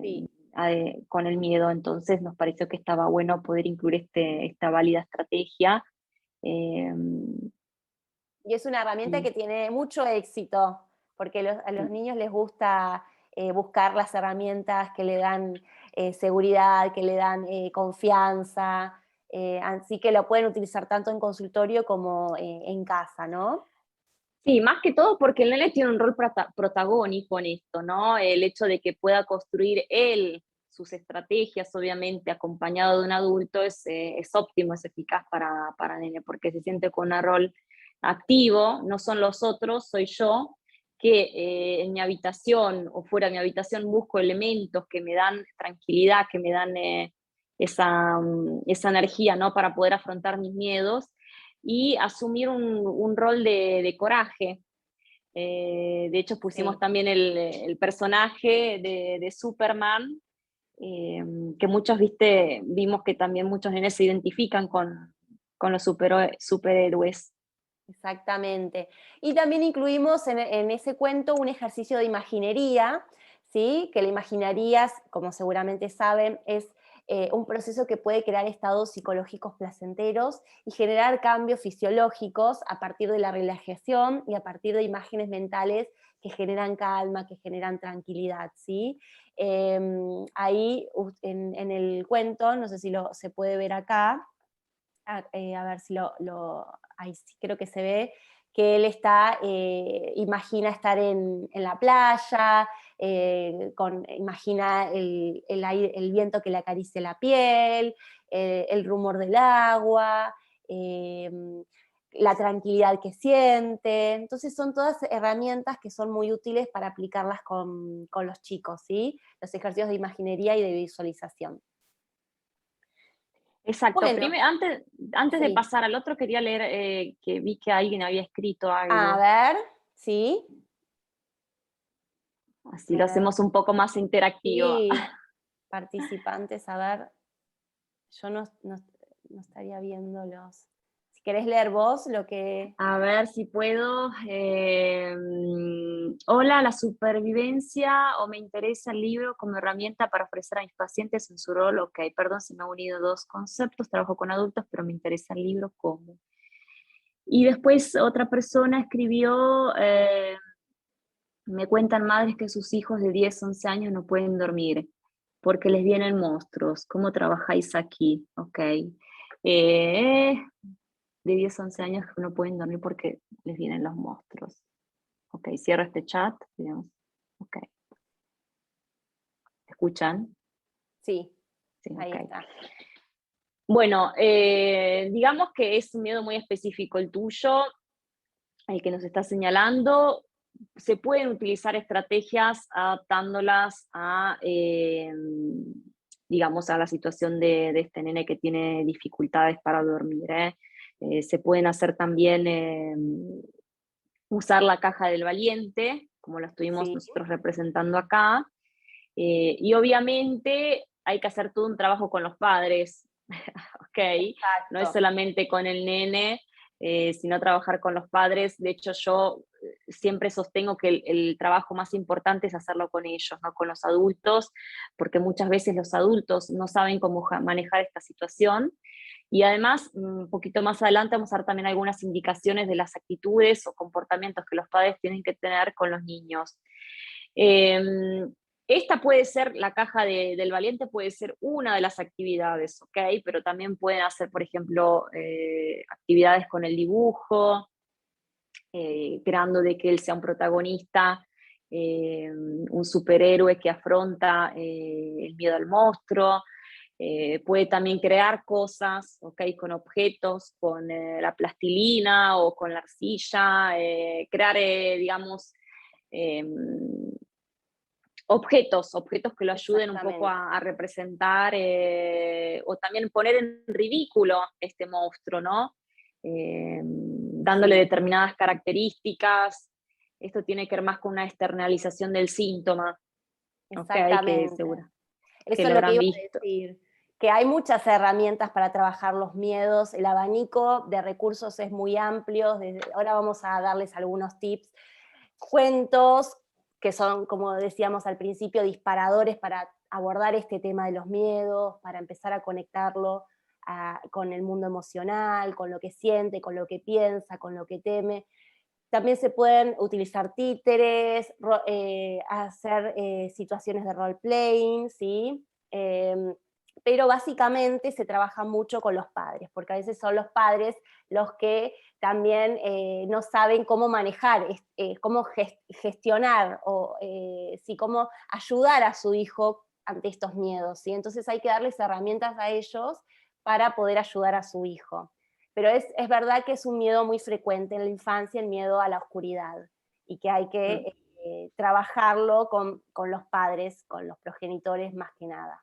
Sí. Con el miedo, entonces nos pareció que estaba bueno poder incluir esta válida estrategia. Y es una herramienta que tiene mucho éxito, porque a los niños les gusta buscar las herramientas que le dan seguridad, que le dan confianza, así que lo pueden utilizar tanto en consultorio como en casa, ¿no? Sí, más que todo porque el nene tiene un rol protagónico en esto, ¿no? El hecho de que pueda construir él sus estrategias, obviamente, acompañado de un adulto, es óptimo, es eficaz para el nene, porque se siente con un rol activo, no son los otros, soy yo, que en mi habitación o fuera de mi habitación busco elementos que me dan tranquilidad, que me dan esa energía, ¿no? Para poder afrontar mis miedos y asumir un rol de coraje. De hecho, pusimos también el personaje de Superman, que muchos, vimos que también muchos nenes se identifican con los superhéroes. Exactamente. Y también incluimos en ese cuento un ejercicio de imaginería, ¿sí? Que la imaginería, como seguramente saben, es un proceso que puede crear estados psicológicos placenteros y generar cambios fisiológicos a partir de la relajación y a partir de imágenes mentales que generan calma, que generan tranquilidad, ¿sí? Ahí en el cuento, no sé si se puede ver acá, a ver si ahí sí creo que se ve, que él imagina estar en la playa, imagina el viento que le acaricia la piel, el rumor del agua, la tranquilidad que siente. Entonces son todas herramientas que son muy útiles para aplicarlas con los chicos, ¿sí? Los ejercicios de imaginería y de visualización. Exacto. Bueno, Antes de sí. pasar al otro, quería leer que vi que alguien había escrito A algo. ver, ¿Sí? Así lo hacemos un poco más interactivo. Sí, participantes, a ver, yo no estaría viendo los... Si querés leer vos lo que... A ver si puedo. Hola, la supervivencia o me interesa el libro como herramienta para ofrecer a mis pacientes en su rol. Ok, perdón, se me han unido dos conceptos. Trabajo con adultos, pero me interesa el libro como. Y después otra persona escribió, me cuentan madres que sus hijos de 10, 11 años no pueden dormir porque les vienen monstruos. ¿Cómo trabajáis aquí? Ok. De 10, 11 años que no pueden dormir porque les vienen los monstruos. Ok, cierro este chat. Digamos. Ok. ¿Escuchan? Sí, Sí, ahí ok. está. Bueno, digamos que es un miedo muy específico el tuyo, el que nos está señalando. Se pueden utilizar estrategias adaptándolas a, digamos, a la situación de este nene que tiene dificultades para dormir. Se pueden hacer también, usar la caja del valiente, como lo estuvimos Sí, nosotros representando acá, y obviamente hay que hacer todo un trabajo con los padres, ¿ok? No es exacto. solamente con el nene, sino trabajar con los padres. De hecho, yo siempre sostengo que el trabajo más importante es hacerlo con ellos, no con los adultos, porque muchas veces los adultos no saben cómo manejar esta situación. Y además, un poquito más adelante vamos a dar también algunas indicaciones de las actitudes o comportamientos que los padres tienen que tener con los niños. Esta puede ser, la caja del valiente puede ser una de las actividades, ¿ok? Pero también pueden hacer, por ejemplo, actividades con el dibujo, creando de que él sea un protagonista, un superhéroe que afronta el miedo al monstruo. Puede también crear cosas, ¿ok? Con objetos, con la plastilina o con la arcilla, crear, digamos, eh, objetos que lo ayuden un poco Exactamente. a representar, o también poner en ridículo este monstruo, ¿no? Dándole Sí, determinadas características. Esto tiene que ver más con una externalización del síntoma, ¿ok? Que exactamente. seguro que Eso lo es lo que habrán iba a visto. decir, que hay muchas herramientas para trabajar los miedos, el abanico de recursos es muy amplio, ahora vamos a darles algunos tips, cuentos que son, como decíamos al principio, disparadores para abordar este tema de los miedos, para empezar a conectarlo con el mundo emocional, con lo que siente, con lo que piensa, con lo que teme. También se pueden utilizar títeres, hacer situaciones de role-playing, ¿sí? Pero básicamente se trabaja mucho con los padres, porque a veces son los padres los que también no saben cómo manejar, cómo gestionar o sí, cómo ayudar a su hijo ante estos miedos, ¿sí? Entonces hay que darles herramientas a ellos para poder ayudar a su hijo. Pero es verdad que es un miedo muy frecuente en la infancia, el miedo a la oscuridad, y que hay Mm. que trabajarlo con los padres, con los progenitores más que nada.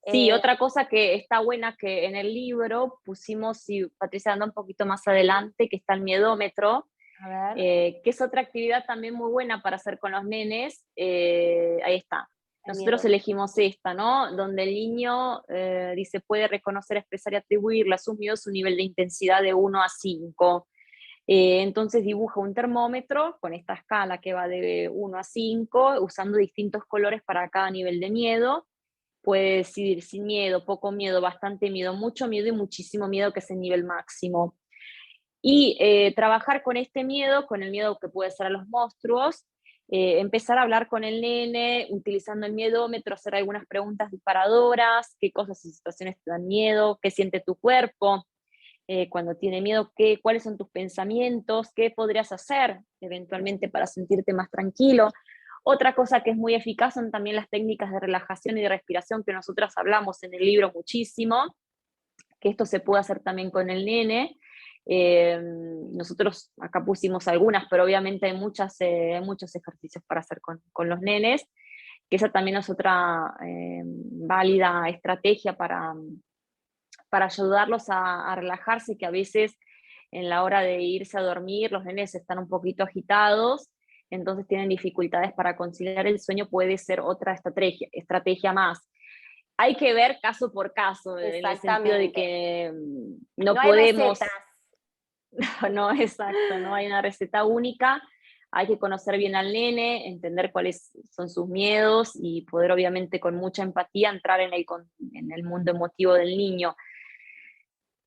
Sí, Eh, otra cosa que está buena que en el libro pusimos, si Patricia anda un poquito más adelante, que está el miedómetro, a ver, que es otra actividad también muy buena para hacer con los nenes. Ahí está. el Nosotros miedo. elegimos esta, ¿no? Donde el niño dice, puede reconocer, expresar y atribuirle a sus miedos un nivel de intensidad de 1 a 5. Entonces dibuja un termómetro con esta escala que va de 1 a 5, usando distintos colores para cada nivel de miedo. Puede decidir sin miedo, poco miedo, bastante miedo, mucho miedo y muchísimo miedo, que es el nivel máximo. Y trabajar con este miedo, con el miedo que puede ser a los monstruos, empezar a hablar con el nene, utilizando el miedómetro, hacer algunas preguntas disparadoras, qué cosas y situaciones te dan miedo, qué siente tu cuerpo cuando tiene miedo, cuáles son tus pensamientos, qué podrías hacer eventualmente para sentirte más tranquilo. Otra cosa que es muy eficaz son también las técnicas de relajación y de respiración que nosotras hablamos en el libro muchísimo, que esto se puede hacer también con el nene. Nosotros acá pusimos algunas, pero obviamente hay muchos ejercicios para hacer con los nenes, que esa también es otra válida estrategia para ayudarlos a relajarse, que a veces en la hora de irse a dormir, los nenes están un poquito agitados, entonces tienen dificultades para conciliar el sueño, puede ser otra estrategia más. Hay que ver caso por caso, en el sentido de Exactamente. que No no hay podemos, recetas. no, exacto, no hay una receta única, hay que conocer bien al nene, entender cuáles son sus miedos y poder obviamente con mucha empatía entrar en el mundo emotivo del niño.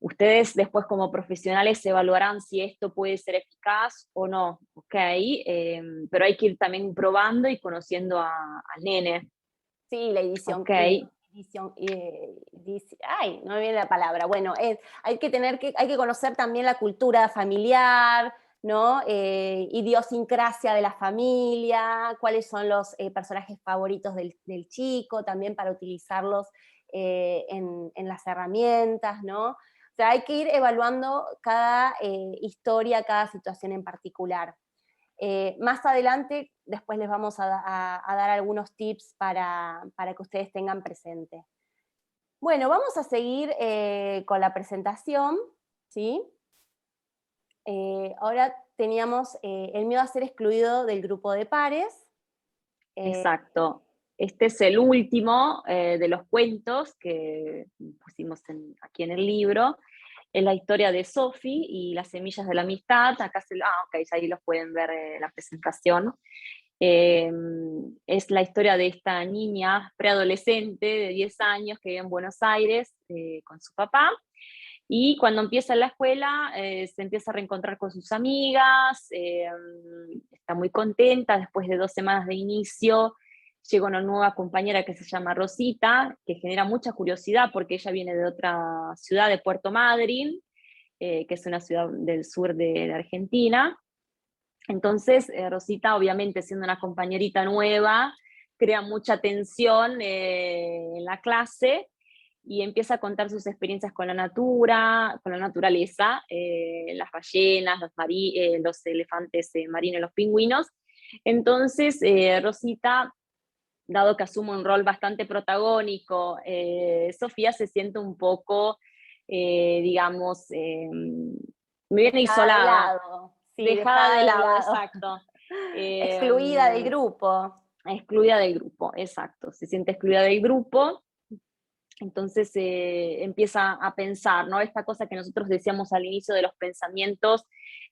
Ustedes después como profesionales evaluarán si esto puede ser eficaz o no, ¿ok? Pero hay que ir también probando y conociendo al nene, Sí, la edición, ¿ok? ay, no me viene la palabra. Bueno, hay que conocer también la cultura familiar, ¿no? Idiosincrasia de la familia, cuáles son los personajes favoritos del chico, también para utilizarlos en las herramientas, ¿no? O sea, hay que ir evaluando cada historia, cada situación en particular. Más adelante, después les vamos a dar algunos tips para que ustedes tengan presente. Bueno, vamos a seguir con la presentación, ¿sí? Ahora teníamos el miedo a ser excluido del grupo de pares. Exacto. Este es el último de los cuentos que pusimos aquí en el libro. Es la historia de Sophie y las semillas de la amistad. Acá ok, ahí los pueden ver en la presentación. Es la historia de esta niña preadolescente de 10 años que vive en Buenos Aires con su papá. Y cuando empieza en la escuela, se empieza a reencontrar con sus amigas, está muy contenta, después de 2 semanas de inicio, llega una nueva compañera que se llama Rosita, que genera mucha curiosidad porque ella viene de otra ciudad, de Puerto Madryn, que es una ciudad del sur de Argentina. Entonces, Rosita, obviamente siendo una compañerita nueva, crea mucha tensión en la clase, y empieza a contar sus experiencias con la naturaleza, las ballenas, los elefantes marinos, los pingüinos. Entonces, Rosita, dado que asume un rol bastante protagónico, Sofía se siente un poco, digamos, muy bien Dejada de isolada, lado, sí, dejada de dejada de lado, lado. exacto. Excluida del grupo. Excluida del grupo, exacto. Se siente excluida del grupo. Entonces empieza a pensar, ¿no? Esta cosa que nosotros decíamos al inicio de los pensamientos,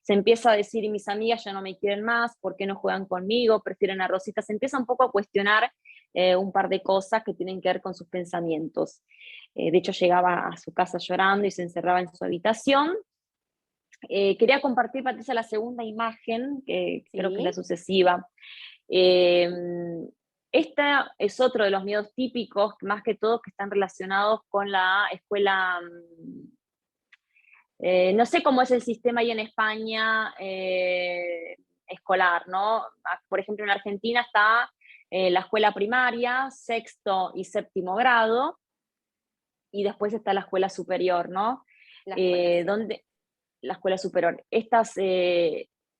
se empieza a decir, y mis amigas ya no me quieren más, ¿por qué no juegan conmigo? Prefieren a Rosita. Se empieza un poco a cuestionar un par de cosas que tienen que ver con sus pensamientos. De hecho, llegaba a su casa llorando y se encerraba en su habitación. Quería compartir, Patricia, la segunda imagen, que Sí. creo que es la sucesiva. Esta es otro de los miedos típicos, más que todos que están relacionados con la escuela. No sé cómo es el sistema ahí en España escolar, ¿no? Por ejemplo, en Argentina está la escuela primaria, 6º y 7º grado, y después está la escuela superior, ¿no? Donde la escuela superior.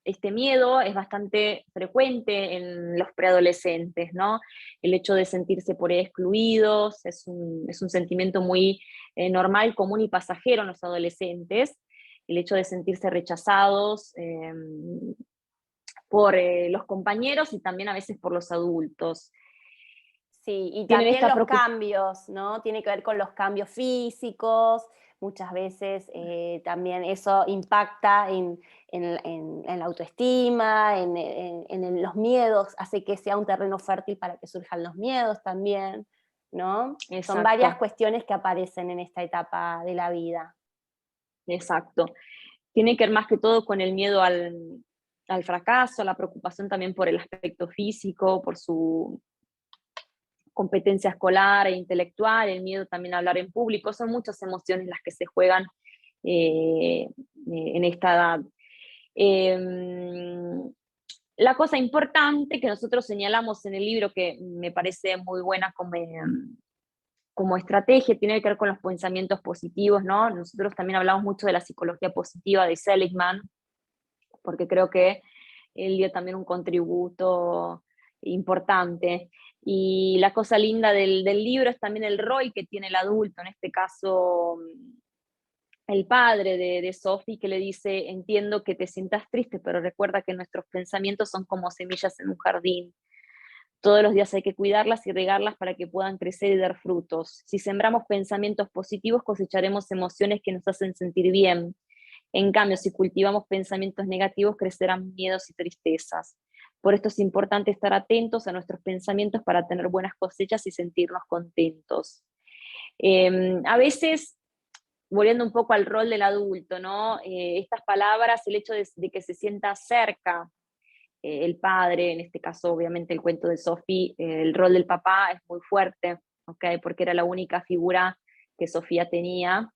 Este miedo es bastante frecuente en los preadolescentes, ¿no? El hecho de sentirse por ahí excluidos es un sentimiento muy normal, común y pasajero en los adolescentes. El hecho de sentirse rechazados por los compañeros y también a veces por los adultos. Sí, y Tienen también esta los preocupación. cambios, ¿no? Tiene que ver con los cambios físicos, muchas veces también eso impacta en la autoestima, en los miedos, hace que sea un terreno fértil para que surjan los miedos también, ¿no? Son varias Exacto, cuestiones que aparecen en esta etapa de la vida. exacto. Tiene que ver más que todo con el miedo al fracaso, la preocupación también por el aspecto físico, por su competencia escolar e intelectual, el miedo también a hablar en público. Son muchas emociones las que se juegan en esta edad. La cosa importante que nosotros señalamos en el libro, que me parece muy buena como estrategia, tiene que ver con los pensamientos positivos, ¿no? Nosotros también hablamos mucho de la psicología positiva de Seligman, porque creo que él dio también un contributo importante. Y la cosa linda del libro es también el rol que tiene el adulto, en este caso el padre de Sophie, que le dice: entiendo que te sientas triste, pero recuerda que nuestros pensamientos son como semillas en un jardín. Todos los días hay que cuidarlas y regarlas para que puedan crecer y dar frutos. Si sembramos pensamientos positivos, cosecharemos emociones que nos hacen sentir bien. En cambio, si cultivamos pensamientos negativos, crecerán miedos y tristezas. Por esto es importante estar atentos a nuestros pensamientos para tener buenas cosechas y sentirnos contentos. A veces, volviendo un poco al rol del adulto, ¿no? Estas palabras, el hecho de que se sienta cerca el padre, en este caso obviamente el cuento de Sophie, el rol del papá es muy fuerte, ¿okay? Porque era la única figura que Sofía tenía.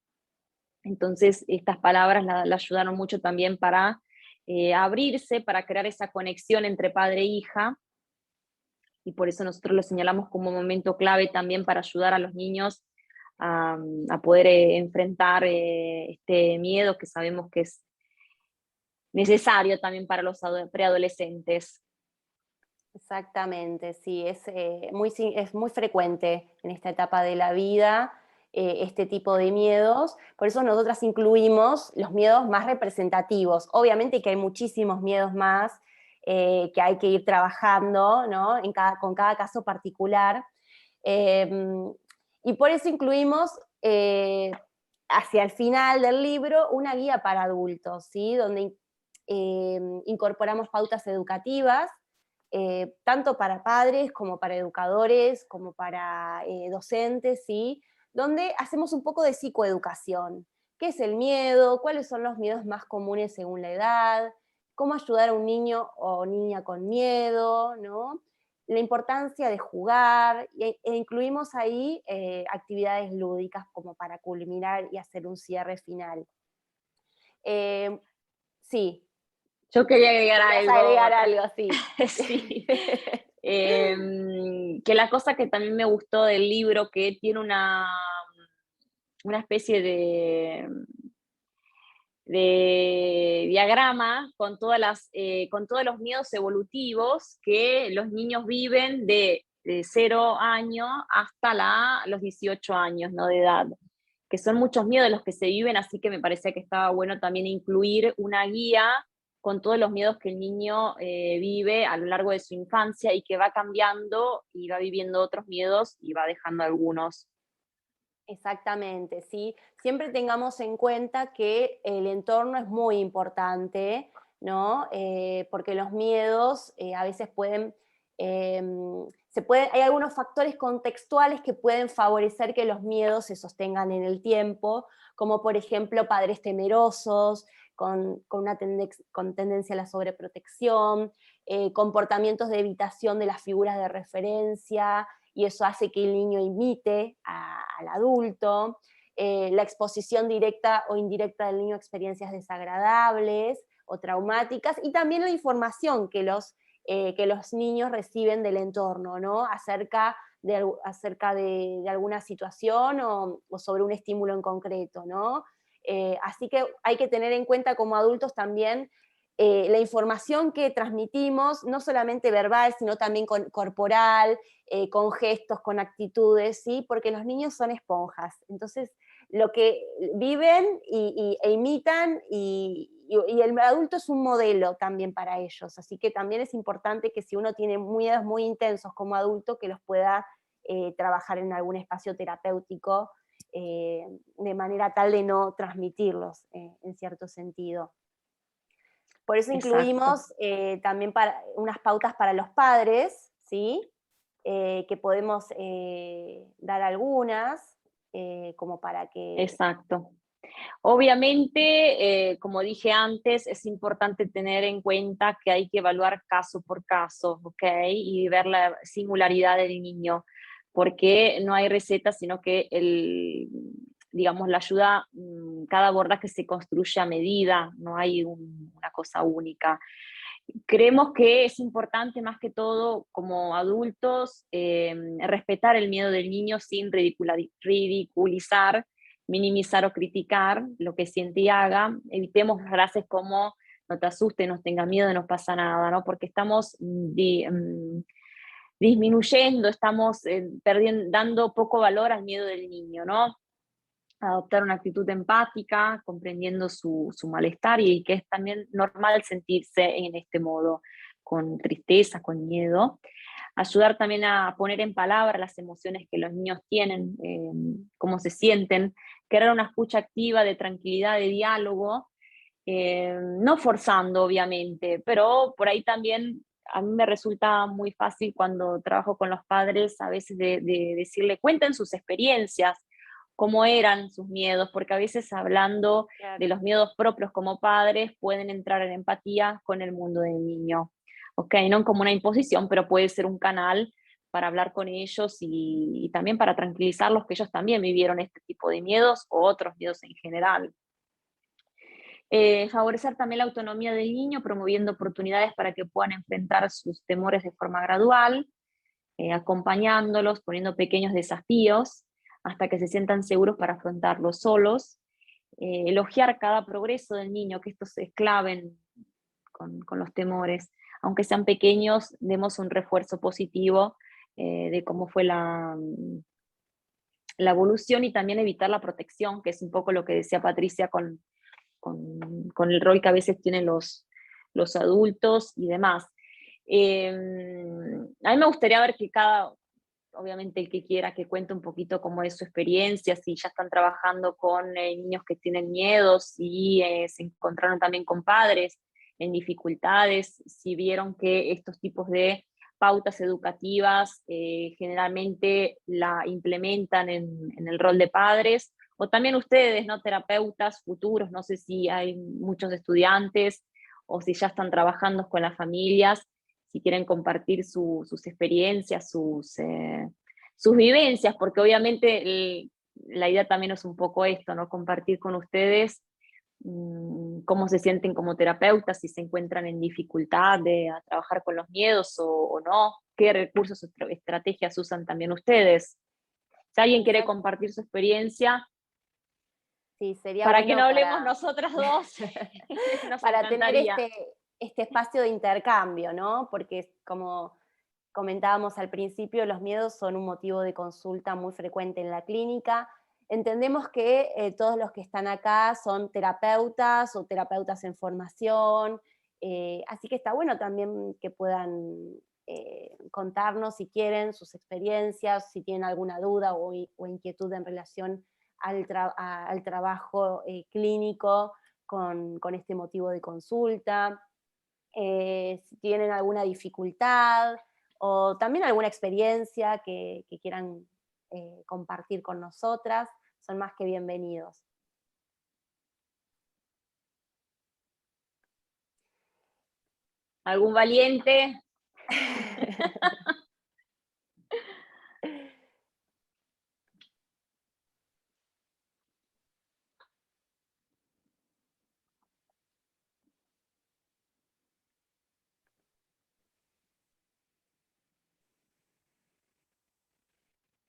Entonces estas palabras la ayudaron mucho también para abrirse, para crear esa conexión entre padre e hija, y por eso nosotros lo señalamos como un momento clave también para ayudar a los niños a poder enfrentar este miedo que sabemos que es necesario también para los preadolescentes. Exactamente, sí, es muy frecuente en esta etapa de la vida este tipo de miedos. Por eso nosotras incluimos los miedos más representativos. Obviamente que hay muchísimos miedos más que hay que ir trabajando, ¿no? Con cada caso particular. Y por eso incluimos hacia el final del libro una guía para adultos, ¿sí? Donde incorporamos pautas educativas, tanto para padres como para educadores, como para docentes, ¿sí? Donde hacemos un poco de psicoeducación. ¿Qué es el miedo? ¿Cuáles son los miedos más comunes según la edad? ¿Cómo ayudar a un niño o niña con miedo? ¿No? La importancia de jugar, e incluimos ahí actividades lúdicas como para culminar y hacer un cierre final. Sí. Yo quería agregar algo. Agregar algo, sí. Sí. Que la cosa que también me gustó del libro, que tiene una especie de diagrama con todos los miedos evolutivos que los niños viven de 0 años hasta los 18 años, ¿no? De edad, que son muchos miedos los que se viven, así que me parecía que estaba bueno también incluir una guía con todos los miedos que el niño vive a lo largo de su infancia y que va cambiando y va viviendo otros miedos y va dejando algunos. Exactamente, sí. Siempre tengamos en cuenta que el entorno es muy importante, ¿no? Porque los miedos a veces hay algunos factores contextuales que pueden favorecer que los miedos se sostengan en el tiempo, como por ejemplo padres temerosos, con tendencia a la sobreprotección, comportamientos de evitación de las figuras de referencia, y eso hace que el niño imite al adulto, la exposición directa o indirecta del niño a experiencias desagradables o traumáticas, y también la información que los niños reciben del entorno, ¿no? acerca de alguna situación o sobre un estímulo en concreto, ¿no? Así que hay que tener en cuenta como adultos también la información que transmitimos, no solamente verbal, sino también corporal, con gestos, con actitudes, ¿sí? Porque los niños son esponjas. Entonces, lo que viven e imitan, y el adulto es un modelo también para ellos. Así que también es importante que si uno tiene miedos muy intensos como adulto, que los pueda trabajar en algún espacio terapéutico de manera tal de no transmitirlos en cierto sentido. Por eso incluimos también unas pautas para los padres, ¿sí? Que podemos dar algunas, como para que... Exacto. Obviamente, como dije antes, es importante tener en cuenta que hay que evaluar caso por caso, ¿ok? Y ver la singularidad del niño, porque no hay receta, sino que digamos, la ayuda, cada abordaje se construye a medida, no hay una cosa única. Creemos que es importante, más que todo, como adultos, respetar el miedo del niño sin ridiculizar, minimizar o criticar lo que siente y haga. Evitemos frases como no te asustes, no tengas miedo, no pasa nada, ¿no? Porque estamos disminuyendo, estamos dando poco valor al miedo del niño, ¿no? adoptar una actitud empática, comprendiendo su malestar y que es también normal sentirse en este modo, con tristeza, con miedo. Ayudar también a poner en palabras las emociones que los niños tienen, cómo se sienten, crear una escucha activa de tranquilidad, de diálogo, no forzando obviamente, pero por ahí también a mí me resulta muy fácil cuando trabajo con los padres a veces de decirle, cuenten sus experiencias, cómo eran sus miedos, porque a veces hablando de Claro. los miedos propios como padres pueden entrar en empatía con el mundo del niño. Ok, no como una imposición, pero puede ser un canal para hablar con ellos y también para tranquilizarlos que ellos también vivieron este tipo de miedos o otros miedos en general. Favorecer también la autonomía del niño, promoviendo oportunidades para que puedan enfrentar sus temores de forma gradual, acompañándolos, poniendo pequeños desafíos hasta que se sientan seguros para afrontarlos solos. Elogiar cada progreso del niño, que esto es clave con los temores. Aunque sean pequeños, demos un refuerzo positivo de cómo fue la evolución y también evitar la protección, que es un poco lo que decía Patricia con el rol que a veces tienen los adultos y demás. A mí me gustaría ver que obviamente el que quiera que cuente un poquito cómo es su experiencia, si ya están trabajando con niños que tienen miedos, si se encontraron también con padres en dificultades, si vieron que estos tipos de pautas educativas generalmente la implementan en el rol de padres, o también ustedes, ¿no? Terapeutas futuros, no sé si hay muchos estudiantes o si ya están trabajando con las familias, si quieren compartir sus experiencias, sus vivencias, porque obviamente la idea también es un poco esto, ¿no? Compartir con ustedes cómo se sienten como terapeutas, si se encuentran en dificultad a trabajar con los miedos o no, qué recursos o estrategias usan también ustedes. Si alguien quiere Exacto. compartir su experiencia, Sí, sería para que no bueno hablemos nosotras dos, nos para tener encantaría. este espacio de intercambio, ¿no? Porque como comentábamos al principio, los miedos son un motivo de consulta muy frecuente en la clínica. Entendemos que todos los que están acá son terapeutas o terapeutas en formación, así que está bueno también que puedan contarnos si quieren sus experiencias, si tienen alguna duda o inquietud en relación al trabajo clínico con este motivo de consulta, si tienen alguna dificultad o también alguna experiencia que quieran compartir con nosotras, son más que bienvenidos. ¿Algún valiente?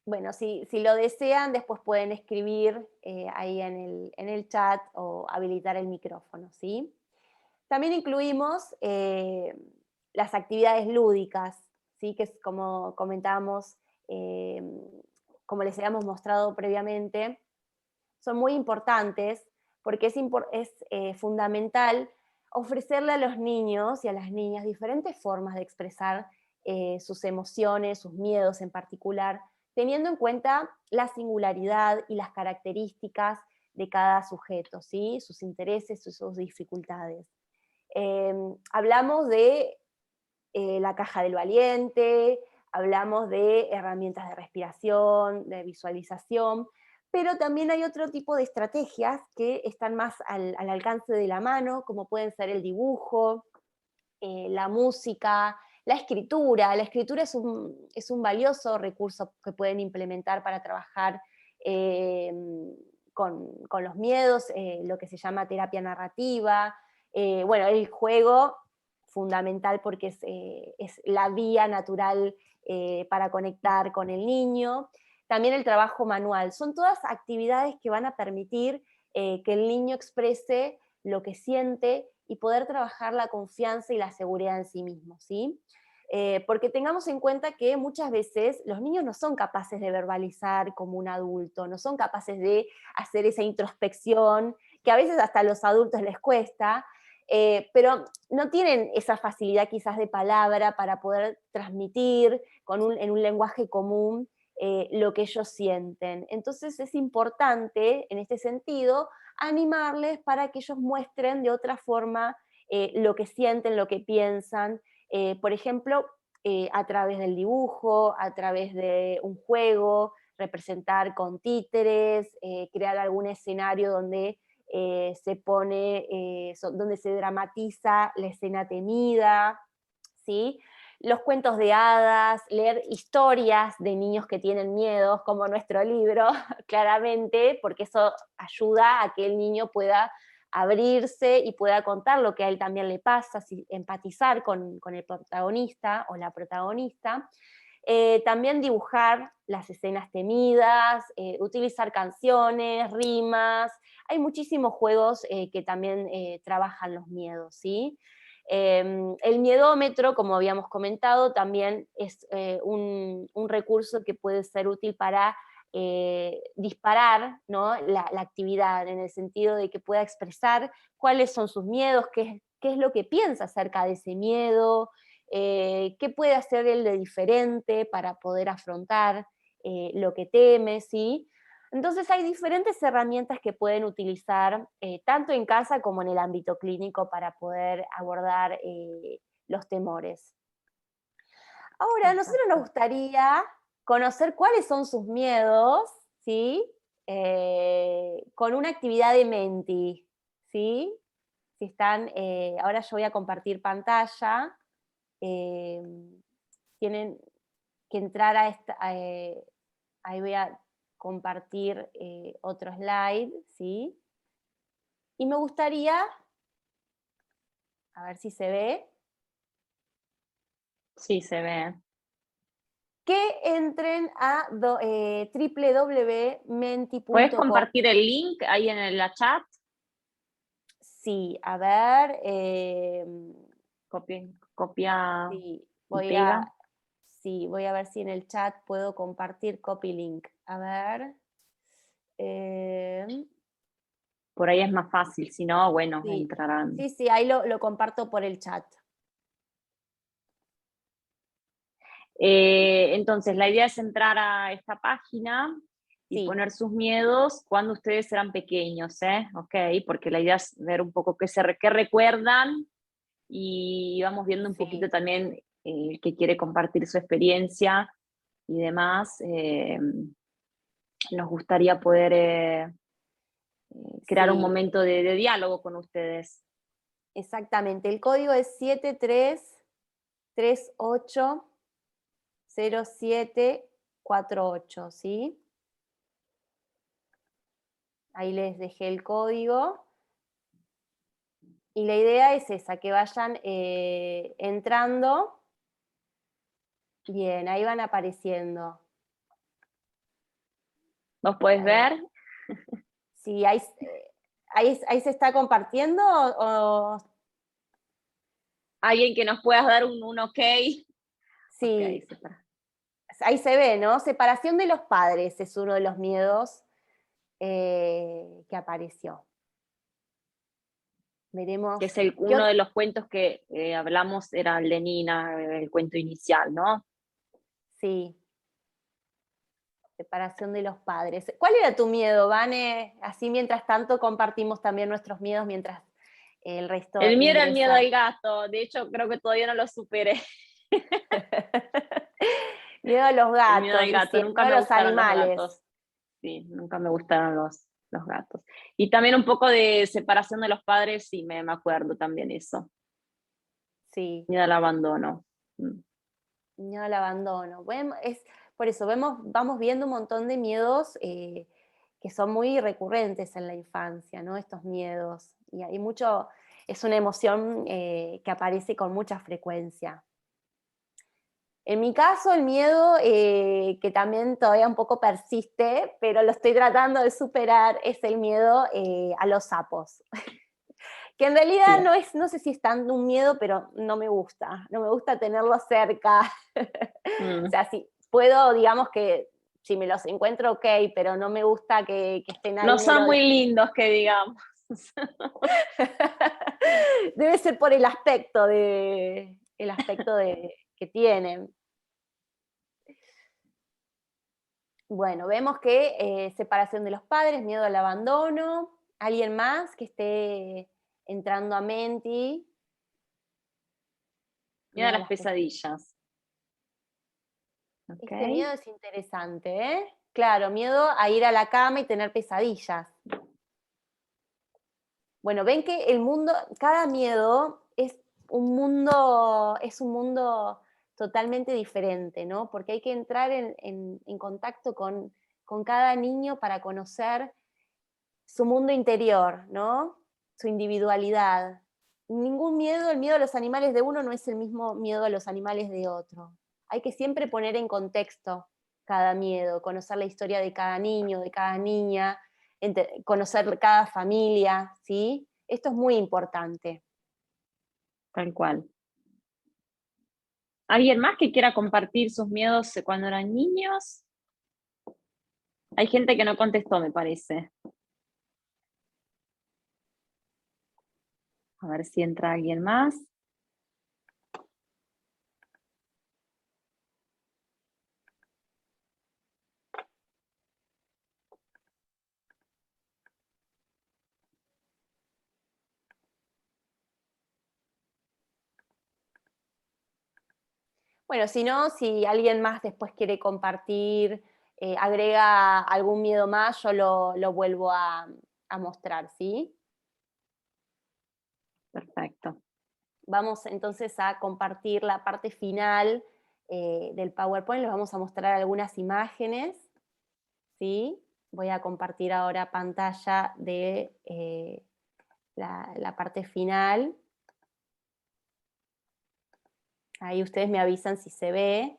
Bueno, si lo desean, después pueden escribir ahí en el chat o habilitar el micrófono, ¿sí? También incluimos las actividades lúdicas, ¿sí? Que es como comentábamos, eh, como les habíamos mostrado previamente, son muy importantes porque es fundamental ofrecerle a los niños y a las niñas diferentes formas de expresar sus emociones, sus miedos en particular, teniendo en cuenta la singularidad y las características de cada sujeto, ¿sí? Sus intereses, sus dificultades. Hablamos de la caja del valiente, hablamos de herramientas de respiración, de visualización, pero también hay otro tipo de estrategias que están más al alcance de la mano, como pueden ser el dibujo, la música, la escritura. La escritura es un valioso recurso que pueden implementar para trabajar con los miedos, lo que se llama terapia narrativa. Bueno, el juego, fundamental porque es la vía natural para conectar con el niño. También el trabajo manual. Son todas actividades que van a permitir que el niño exprese lo que siente y poder trabajar la confianza y la seguridad en sí mismo, ¿sí? porque tengamos en cuenta que muchas veces los niños no son capaces de verbalizar como un adulto, no son capaces de hacer esa introspección, que a veces hasta a los adultos les cuesta, pero no tienen esa facilidad quizás de palabra para poder transmitir en un lenguaje común lo que ellos sienten. Entonces es importante, en este sentido, animarles para que ellos muestren de otra forma lo que sienten, lo que piensan, por ejemplo, a través del dibujo, a través de un juego, representar con títeres, crear algún escenario donde donde se dramatiza la escena temida, ¿sí? Los cuentos de hadas, leer historias de niños que tienen miedos, como nuestro libro, claramente, porque eso ayuda a que el niño pueda abrirse y pueda contar lo que a él también le pasa, empatizar con el protagonista o la protagonista. También dibujar las escenas temidas, utilizar canciones, rimas. Hay muchísimos juegos que también trabajan los miedos, ¿sí? El miedómetro, como habíamos comentado, también es un recurso que puede ser útil para disparar, ¿no? la actividad, en el sentido de que pueda expresar cuáles son sus miedos, qué es lo que piensa acerca de ese miedo, qué puede hacer él de diferente para poder afrontar lo que teme, ¿sí? Entonces hay diferentes herramientas que pueden utilizar tanto en casa como en el ámbito clínico para poder abordar los temores. Ahora, a nosotros nos gustaría conocer cuáles son sus miedos, ¿sí? Con una actividad de Menti, ¿sí? Si están, ahora yo voy a compartir pantalla. Tienen que entrar a esta, ahí voy a compartir otro slide, ¿sí? Y me gustaría, a ver si se ve, Sí, se ve. que entren a www.menti.com. ¿Puedes compartir el link ahí en la chat? Sí, a ver. Copia Sí, y pega. voy a ver si en el chat puedo compartir copy link. A ver. Por ahí es más fácil, si no, bueno, Sí, entrarán. sí, ahí lo comparto por el chat. Entonces, la idea es entrar a esta página y Sí, poner sus miedos cuando ustedes eran pequeños, ¿eh? Ok, porque la idea es ver un poco qué recuerdan y vamos viendo un poquito sí. también el que quiere compartir su experiencia y demás. Nos gustaría poder crear un Sí, momento de diálogo con ustedes. exactamente. El código es 73380748, ¿sí? Ahí les dejé el código. Y la idea es esa, que vayan entrando. Bien, ahí van apareciendo. ¿Nos puedes ver? Sí, ahí se está compartiendo ¿Alguien que nos pueda dar un ok? sí, Ok, ahí se ve, ¿no? Separación de los padres es uno de los miedos que apareció. Veremos. que es uno de los cuentos que hablamos, era el de Nina, el cuento inicial, ¿no? Sí. Separación de los padres. ¿Cuál era tu miedo, Vane? Así mientras tanto compartimos también nuestros miedos mientras el resto El mío era el miedo ingresa. al gato, de hecho creo que todavía no lo superé. Miedo a los El miedo gatos, al gato, nunca miedo me a los gustaron los animales. gatos. Sí, nunca me gustaron los gatos. Y también un poco de separación de los padres, sí, me acuerdo también eso. Sí. Miedo al abandono. Miedo al abandono. Bueno, por eso vamos viendo un montón de miedos que son muy recurrentes en la infancia, ¿no? Estos miedos. Y hay mucho, es una emoción que aparece con mucha frecuencia. En mi caso, el miedo, que también todavía un poco persiste, pero lo estoy tratando de superar, es el miedo a los sapos. que en realidad Sí. no es, no sé si es tanto un miedo, pero no me gusta tenerlo cerca. O sea, si puedo, digamos que si me los encuentro, ok, pero no me gusta que estén ahí No son muy lindos, que digamos. Debe ser por el aspecto que tienen. Bueno, vemos que separación de los padres, miedo al abandono, alguien más que esté entrando a Menti. Miedo a Miedo a las las pesadillas. Este Okay. miedo es interesante, ¿eh? Claro, miedo a ir a la cama y tener pesadillas. Bueno, ven que el mundo, cada miedo es un mundo totalmente diferente, ¿no? Porque hay que entrar en contacto con cada niño para conocer su mundo interior, ¿no? Su individualidad. Ningún miedo, el miedo a los animales de uno no es el mismo miedo a los animales de otro. Hay que siempre poner en contexto cada miedo, conocer la historia de cada niño, de cada niña, conocer cada familia, ¿sí? Esto es muy importante. Tal cual. ¿Alguien más que quiera compartir sus miedos cuando eran niños? Hay gente que no contestó, me parece. A ver si entra alguien más. Bueno, si no, si alguien más después quiere compartir, agrega algún miedo más, yo lo vuelvo a mostrar, ¿sí? Perfecto. Vamos entonces a compartir la parte final del PowerPoint, les vamos a mostrar algunas imágenes, ¿sí? Voy a compartir ahora pantalla de la parte final. Ahí ustedes me avisan si se ve.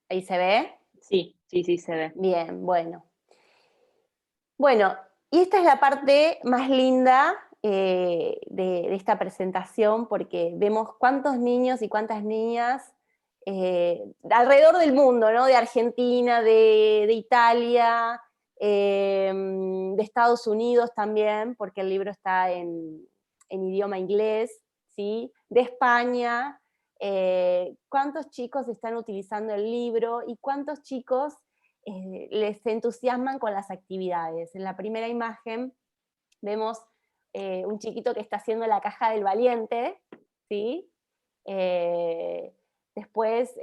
¿Ahí se ve? Sí, sí, sí, se ve. Bien, bueno. Bueno, y esta es la parte más linda de esta presentación, porque vemos cuántos niños y cuántas niñas alrededor del mundo, ¿no? De Argentina, de Italia, de Estados Unidos también, porque el libro está en idioma inglés, ¿sí? De España, cuántos chicos están utilizando el libro y cuántos chicos les entusiasman con las actividades. En la primera imagen vemos un chiquito que está haciendo la caja del valiente, ¿sí? Después,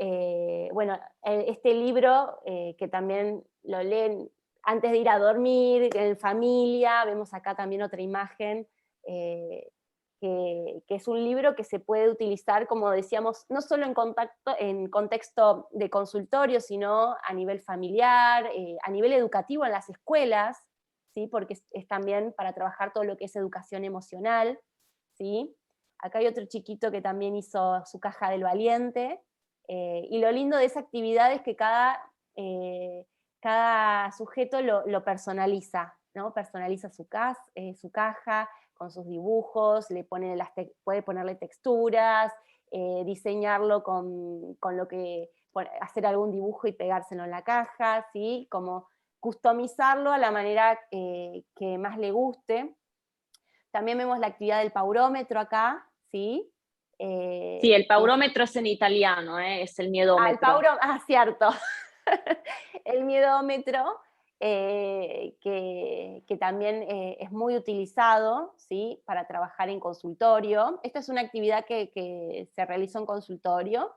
bueno, este libro que también lo leen antes de ir a dormir, en familia, vemos acá también otra imagen, que es un libro que se puede utilizar, como decíamos, no solo en contexto de consultorio, sino a nivel familiar, a nivel educativo en las escuelas, ¿sí? Porque es también para trabajar todo lo que es educación emocional, ¿sí? Acá hay otro chiquito que también hizo su caja del valiente, y lo lindo de esa actividad es que cada sujeto lo personaliza, ¿no? Personaliza su caja, con sus dibujos, puede ponerle texturas, diseñarlo con lo que, hacer algún dibujo y pegárselo en la caja, ¿sí? Como customizarlo a la manera que más le guste. También vemos la actividad del paurómetro acá, ¿sí? Sí, el paurómetro es en italiano, es el miedómetro. Cierto. El miedómetro, que también es muy utilizado, ¿sí? Para trabajar en consultorio. Esta es una actividad que se realizó en consultorio.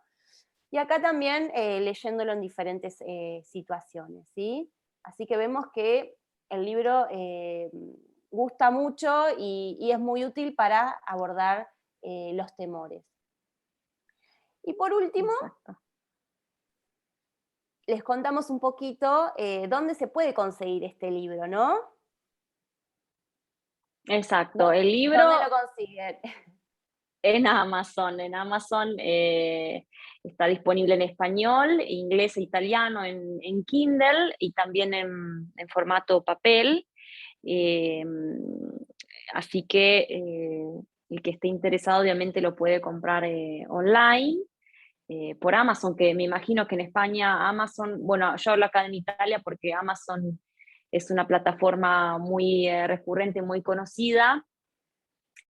Y acá también leyéndolo en diferentes situaciones, ¿sí? Así que vemos que el libro gusta mucho y es muy útil para abordar los temores. Y por último, Exacto. les contamos un poquito dónde se puede conseguir este libro, ¿no? Exacto. El libro ¿Dónde lo consiguen? En Amazon está disponible en español, inglés e italiano en Kindle y también en formato papel. Eh, Así que el que esté interesado obviamente lo puede comprar online por Amazon, que me imagino que en España Amazon, bueno, yo hablo acá en Italia porque Amazon es una plataforma muy recurrente, muy conocida,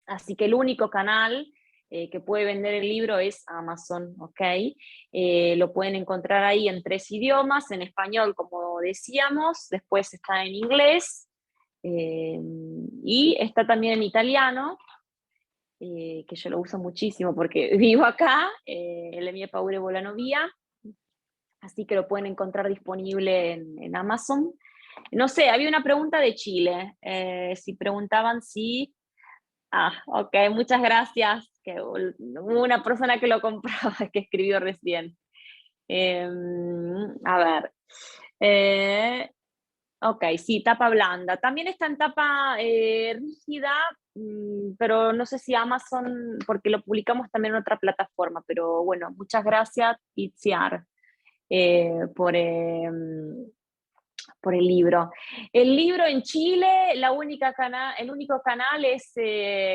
así que el único canal que puede vender el libro es Amazon, ¿ok? Lo pueden encontrar ahí en 3 idiomas, en español, como decíamos, después está en inglés, y está también en italiano, que yo lo uso muchísimo porque vivo acá, Le mie paure volano via, así que lo pueden encontrar disponible en Amazon. No sé, había una pregunta de Chile, si preguntaban si... Ah, ok, muchas gracias, que hubo una persona que lo compraba, que escribió recién. A ver, eh, ok, sí, tapa blanda. También está en tapa rígida, pero no sé si Amazon, porque lo publicamos también en otra plataforma, pero bueno, muchas gracias, Itziar, eh, por, eh, por el libro. El libro en Chile, el único canal es,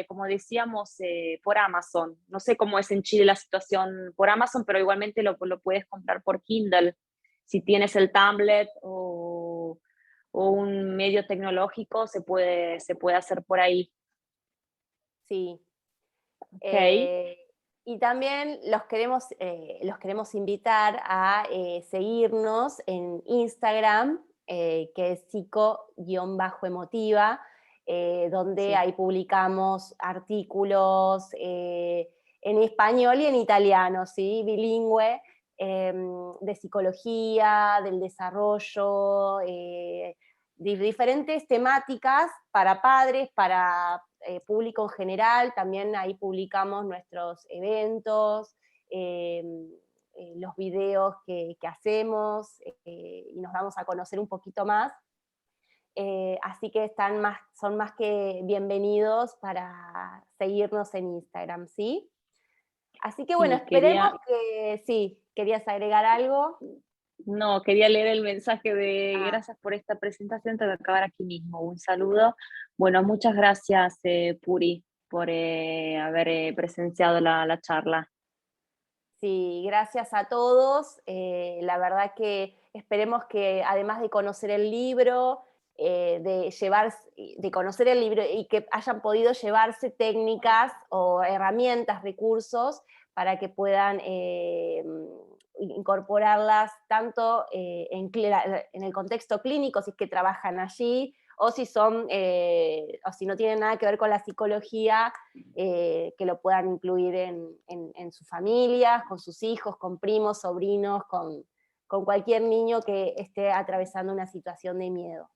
como decíamos, por Amazon. No sé cómo es en Chile la situación por Amazon, pero igualmente lo puedes comprar por Kindle. Si tienes el tablet o un medio tecnológico, se puede hacer por ahí. Sí. Ok, Y también los queremos invitar a seguirnos en Instagram, que es psico-emotiva, donde sí. ahí publicamos artículos en español y en italiano, ¿sí? Bilingüe, de psicología, del desarrollo, de diferentes temáticas para padres, para público en general. También ahí publicamos nuestros eventos, los videos que hacemos, y nos damos a conocer un poquito más. Así que son más que bienvenidos para seguirnos en Instagram, ¿sí? Así que bueno, Sí, esperemos que sí. ¿Querías agregar algo? no, quería leer el mensaje de Ah, gracias por esta presentación, te voy a acabar aquí mismo. Un saludo. Bueno, muchas gracias, Puri, por haber presenciado la charla. sí, gracias a todos. La verdad que esperemos que además de conocer el libro, de conocer el libro y que hayan podido llevarse técnicas o herramientas, recursos para que puedan incorporarlas tanto en el contexto clínico, si es que trabajan allí, o o si no tienen nada que ver con la psicología, que lo puedan incluir en sus familias, con sus hijos, con primos, sobrinos, con cualquier niño que esté atravesando una situación de miedo.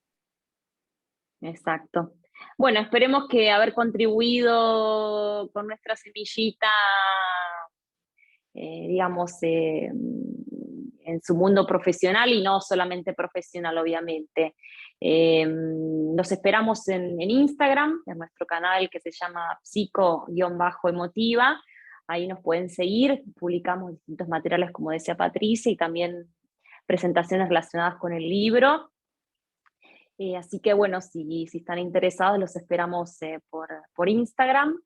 Exacto. Bueno, esperemos que haber contribuido con nuestra semillita, digamos, en su mundo profesional y no solamente profesional, obviamente. Nos esperamos en Instagram, en nuestro canal que se llama psico-emotiva. Ahí nos pueden seguir, publicamos distintos materiales, como decía Patricia, y también presentaciones relacionadas con el libro. Así que bueno, si están interesados, los esperamos por Instagram,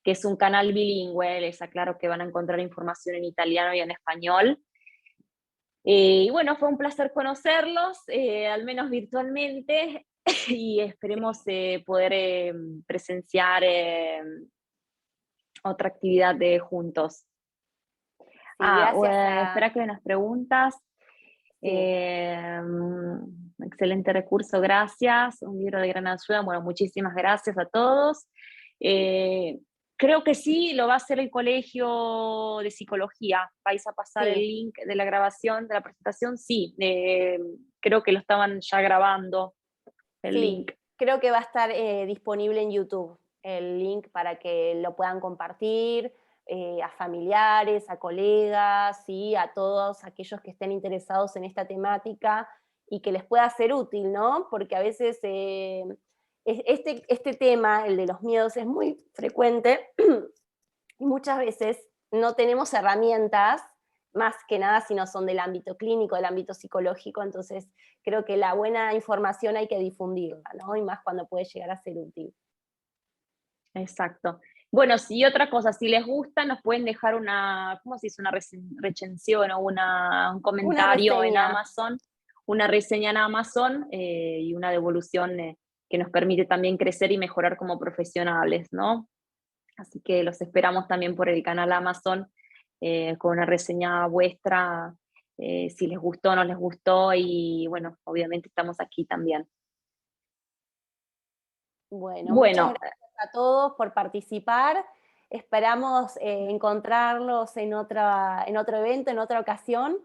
que es un canal bilingüe. Les aclaro que van a encontrar información en italiano y en español. Y bueno, fue un placer conocerlos, al menos virtualmente, y esperemos poder presenciar otra actividad de juntos. Sí, gracias Espera que hay unas preguntas. sí. Excelente recurso, gracias. Un libro de gran ayuda. Bueno, muchísimas gracias a todos. Creo que sí, lo va a hacer el Colegio de Psicología. ¿Vais a pasar el Sí, link de la grabación, de la presentación? Sí, creo que lo estaban ya grabando, el sí, link. creo que va a estar disponible en YouTube el link para que lo puedan compartir a familiares, a colegas, ¿sí? A todos aquellos que estén interesados en esta temática y que les pueda ser útil, ¿no? Porque a veces este tema, el de los miedos, es muy frecuente y muchas veces no tenemos herramientas, más que nada si no son del ámbito clínico, del ámbito psicológico, entonces creo que la buena información hay que difundirla, ¿no? Y más cuando puede llegar a ser útil. Exacto. Bueno, sí, otra cosa, si les gusta, nos pueden dejar una, ¿cómo se dice? Una recensión o un Una comentario en reseña. Amazon, una reseña en Amazon y una devolución que nos permite también crecer y mejorar como profesionales, ¿no? Así que los esperamos también por el canal Amazon con una reseña vuestra, si les gustó o no les gustó y bueno, obviamente estamos aquí también. Bueno, muchas Bueno, gracias a todos por participar. Esperamos encontrarlos en otro evento, en otra ocasión.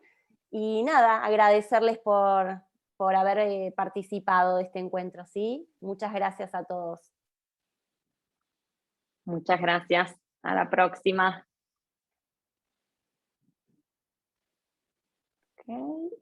Y nada, agradecerles por haber participado de este encuentro, ¿sí? Muchas gracias a todos. muchas gracias. A la próxima. Ok.